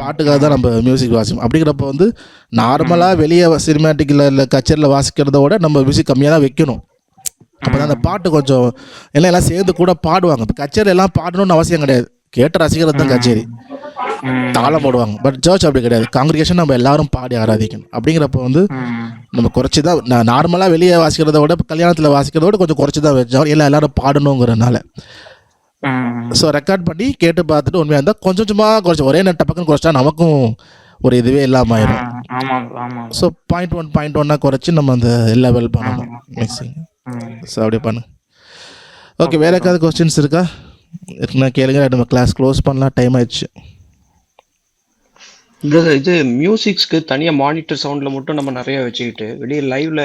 பாட்டுக்காக தான் நம்ம மியூசிக் வாசிப்போம். அப்படிங்கிறப்ப வந்து நார்மலாக வெளியே சினிமேட்டிக்கில் இல்லை கச்சேரியில் வாசிக்கிறத விட நம்ம மியூசிக் கம்மியாக தான் வைக்கணும். அப்போ தான் அந்த பாட்டு கொஞ்சம் எல்லாம் சேர்ந்து கூட பாடுவாங்க. இப்போ கச்சேரி எல்லாம் பாடணும்னு அவசியம் கிடையாது, கேட்டு ரசிக்கிறது தான் கச்சேரி, தாளம் போடுவாங்க. பட் சர்ச் அப்படி கிடையாது, காங்கிரிகேஷன் நம்ம எல்லாரும் பாடி ஆராதிக்கணும். அப்படிங்கிறப்ப வந்து நம்ம குறைச்சி தான், நான் நார்மலாக வெளியே வாசிக்கிறத விட கல்யாணத்தில் வாசிக்கிறத விட கொஞ்சம் குறைச்சி தான் வச்சோம், எல்லாரும் பாடணுங்கிறனால. ஸோ ரெக்கார்ட் பண்ணி கேட்டு பார்த்துட்டு உண்மையாக இருந்தால் கொஞ்சம் கொஞ்சமாக குறைச்சி, ஒரே நெட்ட பக்கம் குறைச்சா நமக்கும் ஒரு இதுவே இல்லாமல் ஆயிடும். ஸோ 0.1 குறைச்சி நம்ம அந்த லெவல் பண்ணணும் மிக்சிங். ஸோ அப்படி பண்ணு. ஓகே, வேறு ஏதாவது கொஸ்டின்ஸ் இருக்கா? இருக்குன்னா கேளுங்க, நம்ம கிளாஸ் க்ளோஸ் பண்ணலாம், டைம் ஆயிடுச்சு.
இது மியூசிக்ஸ்க்கு தனியாக மானிட்டர் சவுண்டில் மட்டும் நம்ம நிறைய வச்சுக்கிட்டு வெளியே லைவ்ல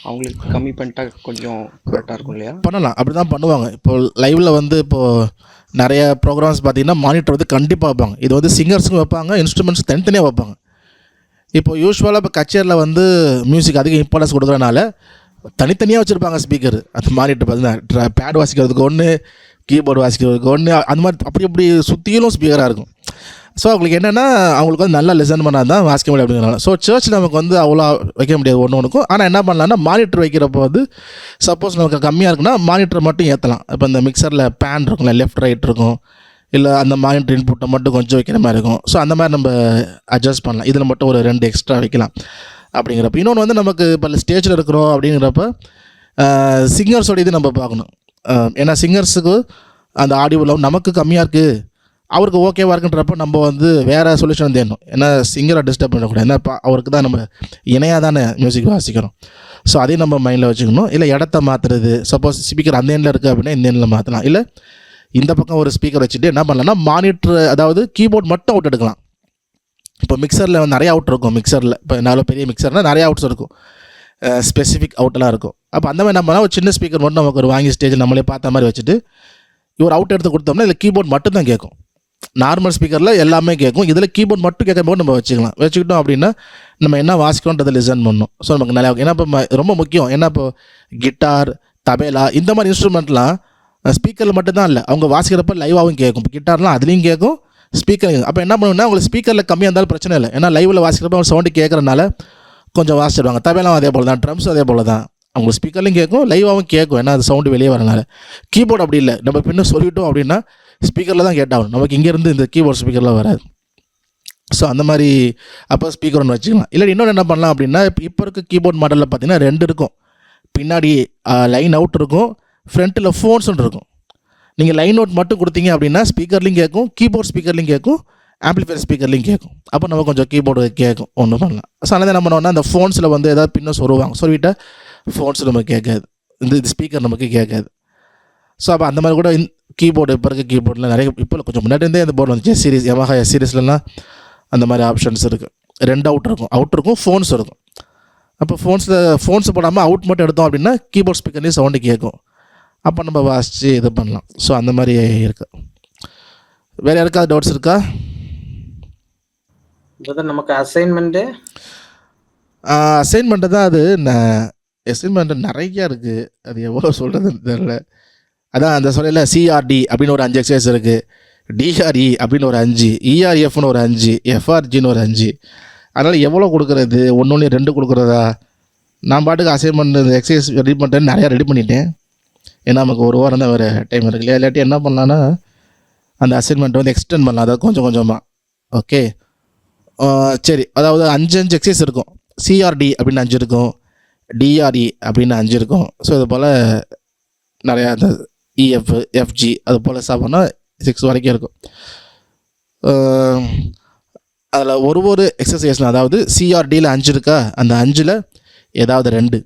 அவங்களுக்கு கம்மி பண்ணிட்டா கொஞ்சம் கரெக்டாக இருக்கும் இல்லையா?
பண்ணலாம், அப்படி தான் பண்ணுவாங்க. இப்போது லைவில் வந்து இப்போது நிறைய ப்ரோக்ராம்ஸ் பார்த்தீங்கன்னா மானிட்டர் வந்து கண்டிப்பாக வைப்பாங்க. இது வந்து சிங்கர்ஸுக்கும் வைப்பாங்க, இன்ஸ்ட்ருமெண்ட்ஸ் தனித்தனியாக வைப்பாங்க. இப்போ யூஸ்வலாக இப்போ கச்சேரியில் வந்து மியூசிக் அதிக இம்பார்ட்டன்ஸ் கொடுக்குறதுனால தனித்தனியாக வச்சுருப்பாங்க ஸ்பீக்கர். அந்த மானிட்டர் பார்த்தீங்கன்னா பேட் வாசிக்கிறதுக்கு ஒன்று, கீபோர்டு வாசிக்கிறதுக்கு ஒன்று, அந்த மாதிரி அப்படி சுற்றிலும் ஸ்பீக்கராக இருக்கும். ஸோ அவங்களுக்கு என்னென்னா அவங்களுக்கு வந்து நல்லா லிசன் பண்ணால் தான் வாசிக்க முடியும் அப்படிங்கிறனால. ஸோ சர்ச் நமக்கு வந்து அவ்வளோ வைக்க முடியாது ஒன்றுக்கும். ஆனால் என்ன பண்ணலான்னா மானிட்டர் வைக்கிறப்போ வந்து சப்போஸ் நமக்கு கம்மியாக இருக்குன்னா மானிட்டர் மட்டும் ஏற்றலாம். இப்போ இந்த மிக்சரில் பேன் இருக்கும்ல, லெஃப்ட் ரைட் இருக்கும், இல்லை அந்த மானிட்டர் இன்புட்டை மட்டும் கொஞ்சம் வைக்கிற மாதிரி இருக்கும். ஸோ அந்த மாதிரி நம்ம அட்ஜஸ்ட் பண்ணலாம். இதில் மட்டும் ஒரு 2 எக்ஸ்ட்ரா வைக்கலாம் அப்படிங்கிறப்ப. இன்னொன்று வந்து நமக்கு இப்போ ஸ்டேஜில் இருக்கிறோம் அப்படிங்கிறப்ப சிங்கர்ஸோட இது நம்ம பார்க்கணும். ஏன்னா சிங்கர்ஸுக்கு அந்த ஆடியோவில் நமக்கு கம்மியாக இருக்குது, அவருக்கு ஓகேவாக இருக்குன்றப்போ நம்ம வந்து வேறு சொல்யூஷன் தேடணும். ஏன்னா சிங்கரை டிஸ்டர்ப் பண்ணக்கூடாது, ஏன்னா அவருக்கு தான் நம்ம இணையாக தானே மியூசிக் வாசிக்கிறோம். ஸோ அதையும் நம்ம மைண்டில் வச்சுக்கணும். இல்லை இடத்த மாற்றுறது, சப்போஸ் ஸ்பீக்கர் அந்த எண்ணில் இருக்குது அப்படின்னா இந்த எண்ணில் மாற்றலாம். இல்லை இந்த பக்கம் ஒரு ஸ்பீக்கர் வச்சுட்டு என்ன பண்ணலாம்னா மானிட்டர், அதாவது கீபோர்ட் மட்டும் அவுட் எடுக்கலாம். இப்போ மிக்சரில் வந்து நிறைய அவுட் இருக்கும். மிக்சரில் இப்போ நல்ல பெரிய மிக்சர்னால் நிறைய அவுட்ஸ் இருக்கும், ஸ்பெசிஃபிக் அவுட்டெல்லாம் இருக்கும். அப்போ அந்த மாதிரி நம்ம ஒரு சின்ன ஸ்பீக்கர் மட்டும் நமக்கு ஒரு வாங்கி ஸ்டேஜில் நம்மளே பார்த்த மாதிரி வச்சுட்டு இவர் அவுட் எடுத்து கொடுத்தோம்னா இதில் கீபோர்ட் மட்டும் தான் கேட்கும். நார்மல் ஸ்பீக்கரில் எல்லாமே கேட்கும், இதில் கீபோர்ட் மட்டும் கேட்கும்போது நம்ம வச்சுக்கிட்டோம் அப்படின்னா நம்ம என்ன வாசிக்கணுன்றதை லிசன் பண்ணணும். ஸோ நமக்கு நல்லா இருக்கும். ஏன்னா இப்போ ரொம்ப முக்கியம், ஏன்னா இப்போ கிட்டார், தபேலா இந்த மாதிரி இன்ஸ்ட்ருமெண்ட்லாம் ஸ்பீக்கரில் மட்டும்தான் இல்லை, அவங்க வாசிக்கிறப்ப லைவாகவும் கேட்கும். இப்போ கிட்டார்லாம் அதுலேயும் கேட்கும், ஸ்பீக்கர். அப்போ என்ன பண்ணுவோம்னா உங்களுக்கு ஸ்பீக்கரில் கம்மியாக இருந்தாலும் பிரச்சனை இல்லை, ஏன்னா லைவில் வாசிக்கிறப்ப அவங்க சவுண்டு கேட்குறதுனால கொஞ்சம் வாசிச்சிடுவாங்க. தபேலாம் அதே போல் தான், ட்ரம்ஸ் அதே போல் தான், அவங்க ஸ்பீக்கர்லையும் கேட்கும், லைவாகவும் கேட்கும், ஏன்னா அது சவுண்டு வெளியே வரனால. கீபோர்டு அப்படி இல்லை, நம்ம பின்னும் சொல்லிட்டோம் அப்படின்னா ஸ்பீக்கரில் தான் கேட்டாகணும், நமக்கு இங்கேருந்து இந்த கீபோர்ட் ஸ்பீக்கரில் வராது. ஸோ அந்த மாதிரி அப்போ ஸ்பீக்கர் ஒன்று வச்சுக்கலாம். இல்லை இன்னொன்று என்ன பண்ணலாம் அப்படின்னா, இப்போ இருக்க கீபோர்ட் மாடலில் பார்த்தீங்கன்னா 2 இருக்கும். பின்னாடி லைன் அவுட் இருக்கும், ஃப்ரண்ட்டில் ஃபோன்ஸ் ஒன்று இருக்கும். நீங்கள் லைன் அவுட் மட்டும் கொடுத்தீங்க அப்படின்னா ஸ்பீக்கர்லையும் கேட்கும், கீபோர்ட் ஸ்பீக்கர்லையும் கேட்கும், ஆம்பிளிஃபையர் ஸ்பீக்கர்லையும் கேட்கும். அப்போ நம்ம கொஞ்சம் கீபோர்டு கேட்கும், ஒன்று பண்ணலாம். ஸோ அதனால் என்ன பண்ணுவோம்னா அந்த ஃபோன்ஸில் வந்து ஏதாவது பின்ன சொல்லுவாங்க, சொல்லிவிட்டால் ஃபோன்ஸ் நமக்கு கேட்காது, இந்த ஸ்பீக்கர் நமக்கு கேட்காது. ஸோ அப்போ அந்த மாதிரி கூட கீபோர்டு இப்போ இருக்க கீபோர்டில் நிறைய, இப்போ கொஞ்சம் முன்னாடி இருந்தே இந்த போர்டு வந்துச்சு, சீரிஸ் யமஹா சீரிஸ்லாம் அந்த மாதிரி ஆப்ஷன்ஸ் இருக்குது. 2 அவுட் இருக்கும், ஃபோன்ஸ் இருக்கும். அப்போ ஃபோன்ஸ் போடாமல் அவுட் மட்டும் எடுத்தோம் அப்படின்னா கீபோர்ட் ஸ்பீக்கர்லேயும் சவுண்டு கேட்கும், அப்போ நம்ம வாசித்து இது பண்ணலாம். ஸோ அந்த மாதிரி இருக்குது. வேறு யாருக்காவது டவுட்ஸ் இருக்கா?
பிரதர் நமக்கு அசைன்மெண்ட்டு
அசைன்மெண்ட்டு தான் அது. அசைன்மெண்ட்டு நிறைய இருக்குது. அது எவ்வளோ சொல்கிறதுன்னு தெரில. அதான் அந்த சொல்லல சிஆர்டி அப்படின்னு ஒரு 5 எக்ஸசைஸ் இருக்குது, டிஆர்இ அப்படின்னு ஒரு 5, இஆர்எஃப்னு ஒரு 5, எஃப்ஆர்ஜின்னு ஒரு 5. அதனால் எவ்வளோ கொடுக்குறது? 1 2 கொடுக்குறதா? நான் பாட்டுக்கு அசைன்மெண்ட் இந்த எக்ஸசைஸ் ரெடி பண்ணுறேன்னு நிறையா ரெடி பண்ணிட்டேன். ஏன்னா நமக்கு ஒரு வாரம் தான் வேறு டைம் இருக்கு இல்லையா. இல்லாட்டி என்ன பண்ணலான்னா அந்த அசைன்மெண்ட்டை வந்து எக்ஸ்டெண்ட் பண்ணலாம், அதாவது கொஞ்சம் கொஞ்சமாக. ஓகே சரி. அதாவது 5 எக்ஸசைஸ் இருக்கும். சிஆர்டி அப்படின்னு 5 இருக்கும், டிஆர்இ அப்படின்னு 5 இருக்கும். ஸோ இது போல் நிறையா அந்த இஎஃப் எஃப்ஜி அது போல் சாப்பிட்னா 6 வரைக்கும் இருக்கும். அதில் ஒரு எக்ஸசைஸ்னால் அதாவது சிஆர்டியில் 5 இருக்கா, அந்த 5ல் ஏதாவது 2,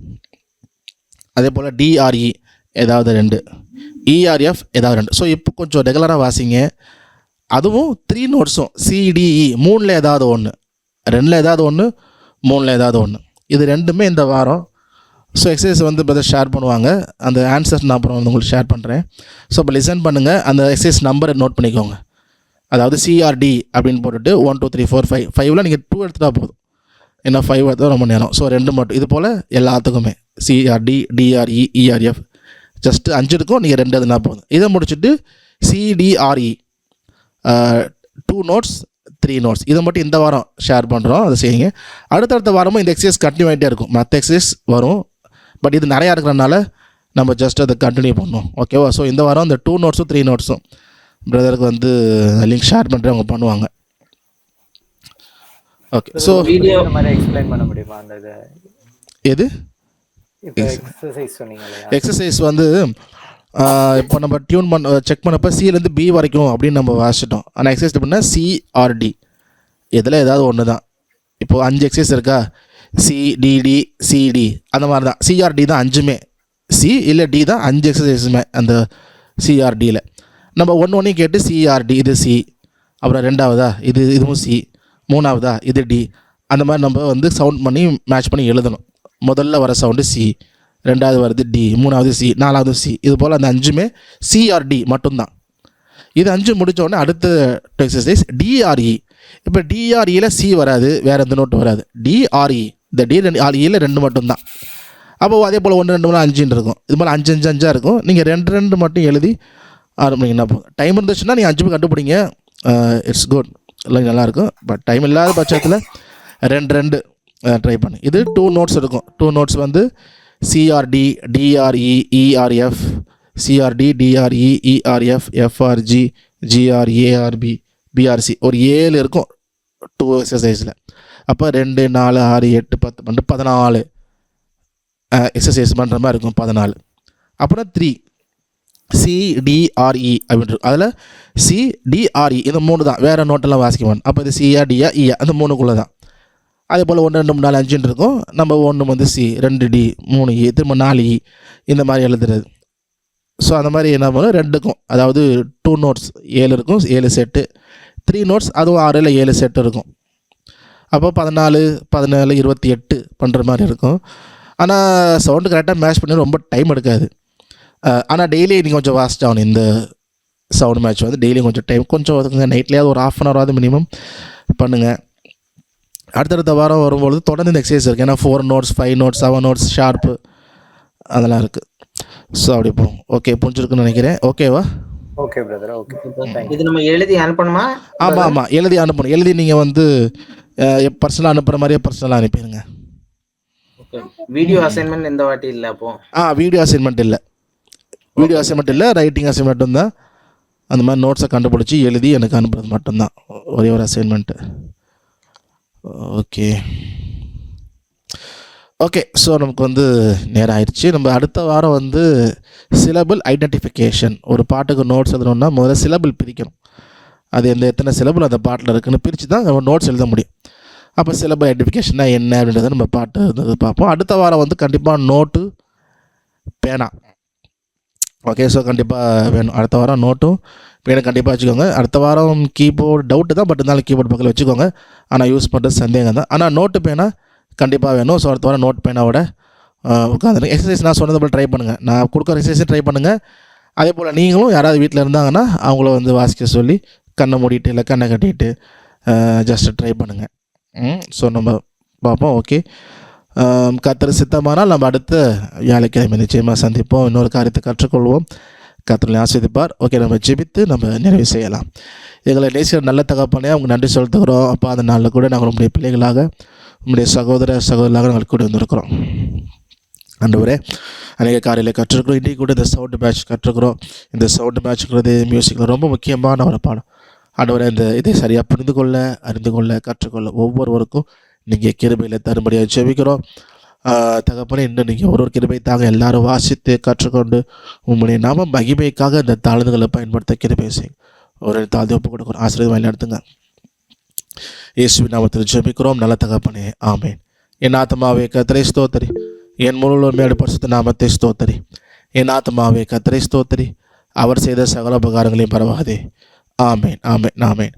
அதே போல் டிஆர்இ ஏதாவது 2, இஆர்எஃப் ஏதாவது 2. ஸோ இப்போ கொஞ்சம் ரெகுலராக வாசிங்க. அதுவும் 3 நோட்ஸும் சிடிஇ 3ல் ஏதாவது 1, 2ல் ஏதாவது 1, 3ல் ஏதாவது 1. இது ரெண்டுமே இந்த வாரம். ஸோ எக்ஸசைஸ் வந்து பிரதர் ஷேர் பண்ணுவாங்க. அந்த ஆன்சர்ஸ் நான் அப்புறம் வந்து உங்களுக்கு ஷேர் பண்ணுறேன். ஸோ இப்போ லிசன் பண்ணுங்கள். அந்த எக்ஸசைஸ் நம்பரை நோட் பண்ணிக்கோங்க. அதாவது சிஆர்டி அப்படின்னு போட்டுட்டு 1 2 3 4 5 5ல் நீங்கள் 2 எடுத்துட்டா போதும். ஏன்னா 5 எடுத்தால் ரொம்ப நேரம். ஸோ 2 மட்டும். இது போல் எல்லாத்துக்குமே சிஆர்டி டிஆர்இ இஆர்எஃப் ஜஸ்ட்டு 5 இருக்கும், நீங்கள் 2 எதுனா போதும். இதை முடிச்சுட்டு சிடிஆர்இ 2 நோட்ஸ் 3 நோட்ஸ் இதை மட்டும் இந்த வாரம் ஷேர் பண்ணுறோம். அதை செய்யுங்க. அடுத்தடுத்த வாரமும் இந்த எக்ஸசைஸ் கண்டினியூ ஆகிட்டே இருக்கும். மற்ற எக்ஸசைஸ் வரும், பட் இது நிறையா இருக்கிறனால நம்ம ஜஸ்ட் அதை கண்டினியூ பண்ணோம். ஓகேவா? ஸோ இந்த வாரம் இந்த 2 நோட்ஸும் 3 நோட்ஸும் பிரதருக்கு வந்து லிங்க் ஷேர் பண்ணுறேன், அவங்க பண்ணுவாங்க. ஓகே. ஸோ
வீடியோ
இந்த மாதிரி எக்ஸ்பிளைன் பண்ண முடியுமா அந்த இது?
எது
இப்போ எக்ஸசைஸ் சொன்னீங்க இல்லையா?
எக்ஸசைஸ் வந்து இப்போ நம்ம செக் பண்ணப்போ சிலேருந்து பி வரைக்கும் அப்படின்னு நம்ம வாசிட்டோம். ஆனால் எக்ஸசைஸ் எப்படின்னா சிஆர்டி இதில் ஏதாவது ஒன்று தான். இப்போது 5 எக்ஸசைஸ் இருக்கா, சிடிடி சிடி அந்த மாதிரி தான். சிஆர்டி தான் 5மே, சி இல்லை டி தான் 5 எக்ஸசைஸுமே அந்த சிஆர்டியில். நம்ம ஒன்று கேட்டு சிஆர்டி இது சி, அப்புறம் 2வதா இதுவும் சி, 3வதா இது டி, அந்த மாதிரி நம்ம வந்து சவுண்ட் பண்ணி மேட்ச் பண்ணி எழுதணும். முதல்ல வர சவுண்டு சி, 2வது வருது டி, 3வது சி, 4வது சி. இது போல் அந்த 5மே சிஆர்டி மட்டும்தான். இது 5 முடித்த உடனே அடுத்த எக்ஸசைஸ் டிஆர்இ. இப்போ டிஆர்இயில் சி வராது, வேறு எந்த நோட்டு வராது. டிஆர்இ இந்த டிஆர்இயில் 2 மட்டும்தான். அப்போது அதே போல் 1 2 3 5 இருக்கும். இது போல் 5 5 5 இருக்கும். நீங்கள் 2 2 மட்டும் எழுதி ஆரம்பிங்கன்னா போதும். டைம் இருந்துச்சுன்னா நீங்கள் 5 கண்டுபிடிங்க, இட்ஸ் குட், இல்லை நல்லாயிருக்கும். பட் டைம் இல்லாத பட்சத்தில் 2 2 ட்ரை பண்ணு. இது 2 நோட்ஸ் இருக்கும். 2 நோட்ஸ் வந்து C R D D R E E R F, C R D D R E E R F F R G G R A R B B R C ஒரு 7 இருக்கும் 2 எக்ஸசைஸில். அப்போ 2 4 6 8 10 12 14 எக்ஸசைஸ் பண்ணுற மாதிரி இருக்கும். 14. அப்புறம் 3 சிடிஆர்இ அப்படின்ட்டு அதில் சிடிஆர்இ இந்த 3 தான், வேறு நோட்டெல்லாம் வாசிக்க மாட்டோம். அப்போ இது சிஆர்டிஆ இஆ அந்த 3க்குள்ளே தான். அதே போல் 1 2 3 4 5 இருக்கும். நம்ம 1 வந்து சி, 2 டி, 3 இ, திரும்ப 4 இ இந்த மாதிரி எழுதுறது. ஸோ அந்த மாதிரி என்ன பண்ணும் 2க்கும், அதாவது 2 நோட்ஸ் 7 இருக்கும், 7 செட்டு. 3 நோட்ஸ் அதுவும் 6 இல்லை 7 செட்டு இருக்கும். அப்போ 14 17 28 பண்ணுற மாதிரி இருக்கும். ஆனால் சவுண்டு கரெக்டாக மேட்ச் பண்ணி ரொம்ப டைம் எடுக்காது. ஆனால் டெய்லி நீங்கள் கொஞ்சம் வாஸ்ட் ஆகணும். இந்த சவுண்ட் மேட்ச் வந்து டெய்லியும் கொஞ்சம் டைம் கொஞ்சம் ஒதுக்குங்க. நைட்லேயாவது ஒரு 1/2 அன் ஹவராவது மினிமம் பண்ணுங்கள். அடுத்தடுத்த வாரம் வரும்பொழுது தொடர்ந்து இந்த எக்ஸசைஸ் இருக்குது. ஏன்னா 4 நோட்ஸ் 5 நோட்ஸ் 7 நோட்ஸ் ஷார்ப்பு அதெல்லாம் இருக்குது. ஸோ அப்படி போகும். ஓகே, புரிஞ்சிருக்குன்னு நினைக்கிறேன். ஓகேவா?
Okay brother, okay.
இது நம்ம எழுதி அனுப்பணுமா?
ஆமாம் எழுதி அனுப்பணும். எழுதி நீங்கள் வந்து பர்சனலாக அனுப்புகிற மாதிரியே பர்சனலாக அனுப்பிடுங்க.
வீடியோ அசைன்மெண்ட் இந்த வாட்டி இல்லை. அப்போ
வீடியோ அசைன்மெண்ட் இல்லை, ரைட்டிங் அசைன்மெண்ட்டும் தான். அந்த மாதிரி நோட்ஸை கண்டுபிடிச்சி எழுதி எனக்கு அனுப்புறது மட்டும்தான் ஒரே ஒரு அசைன்மெண்ட்டு. ஓகே ஸோ நமக்கு வந்து நேரம் ஆயிடுச்சு. நம்ம அடுத்த வாரம் வந்து சிலபிள் ஐடென்டிஃபிகேஷன். ஒரு பாட்டுக்கு நோட்ஸ் எழுதணுன்னா முதல்ல சிலபிள் பிரிக்கணும். அது எத்தனை சிலபிள் அந்த பாட்டில் இருக்குதுன்னு பிரித்து தான் நம்ம நோட்ஸ் எழுத முடியும். அப்போ சிலபிள் ஐடென்டிஃபிகேஷன்னா என்ன அப்படின்றத நம்ம பாட்டு இருந்தது பார்ப்போம். அடுத்த வாரம் வந்து கண்டிப்பாக நோட்டு பேனா. ஓகே, ஸோ கண்டிப்பாக வேணும். அடுத்த வாரம் நோட்டும் பேனை கண்டிப்பாக வச்சுக்கோங்க. அடுத்த வாரம் கீபோர்டு டவுட்டு தான், பட் இருந்தாலும் கீபோர்டு பக்கத்தில் வச்சுக்கோங்க. ஆனால் யூஸ் பண்ணுறது சந்தேகம் தான். ஆனால் நோட்டு பேனா கண்டிப்பாக வேணும். ஸோ அடுத்த வாரம் நோட் பேனாவோட உட்காந்துருங்க. எக்ஸசைஸ் நான் சொன்னது போல் ட்ரை பண்ணுங்கள். நான் கொடுக்குற எக்ஸசைஸும் ட்ரை பண்ணுங்கள். அதே போல் நீங்களும் யாராவது வீட்டில் இருந்தாங்கன்னா அவங்கள வந்து வாசிக்க சொல்லி கண்ணை மூடிட்டு இல்லை கண்ணை கட்டிட்டு ஜஸ்ட்டு ட்ரை பண்ணுங்கள். ஸோ நம்ம பார்ப்போம். ஓகே, கர்த்தர் சித்தமானால் நம்ம அடுத்த வியாழக்கிழமை நிச்சயமாக சந்திப்போம். இன்னொரு காரியத்தை கற்றுக்கொள்வோம். கர்த்தரை ஆசீர்வதிப்பார். ஓகே, நம்ம ஜெபித்து நம்ம நிறைவு செய்யலாம். எங்களை நேசிக்கிற நல்ல தகப்பனே அவங்க நன்றி செலுத்துகிறோம். அப்போ அந்த நாளில் கூட நாங்கள் உங்களுடைய பிள்ளைகளாக, உங்களுடைய சகோதரர்களாக நாங்கள் கூட வந்திருக்கிறோம். ஆண்டவரே, அநேக காரியங்களை கற்றுக்கிறோம். இன்றைக்கி கூட இந்த சவுண்டு மேட்ச் கற்றுக்கிறோம். இந்த சவுண்டு மேட்ச்ங்கிறது மியூசிக்கில் ரொம்ப முக்கியமான ஒரு பாடம். ஆண்டவரே, இதை சரியாக புரிந்து கொள்ள, அறிந்து கொள்ள, கற்றுக்கொள்ள ஒவ்வொருவருக்கும் நீங்கள் கிருபையில் தரும்படியாக ஜெபிக்கிறோம். தகப்பனே, இன்னும் நீங்கள் ஒரு கிருபை தாங்க, எல்லாரும் வாசித்து கற்றுக்கொண்டு உங்களுடைய நாம மகிமைக்காக இந்த தாழ்ந்துகளை பயன்படுத்த கிருபை செய்யுங்க. ஒரு தாழ்ந்து ஒப்பு கொடுக்குறோம். ஆசீர்வாதம் நடத்துங்க. இயேசுவின் நாமத்தில் ஜெபிக்கிறோம் நல்ல தகப்பனே, ஆமேன். என் ஆத்மாவே கர்த்தரை ஸ்தோத்திரி, என் முழு பரிசுத்த நாமத்தை ஸ்தோத்திரி. என் ஆத்மாவே கர்த்தரை ஸ்தோத்திரி, அவர் செய்த சகல உபகாரங்களையும் பரவாதே. ஆமேன், ஆமேன், ஆமேன்.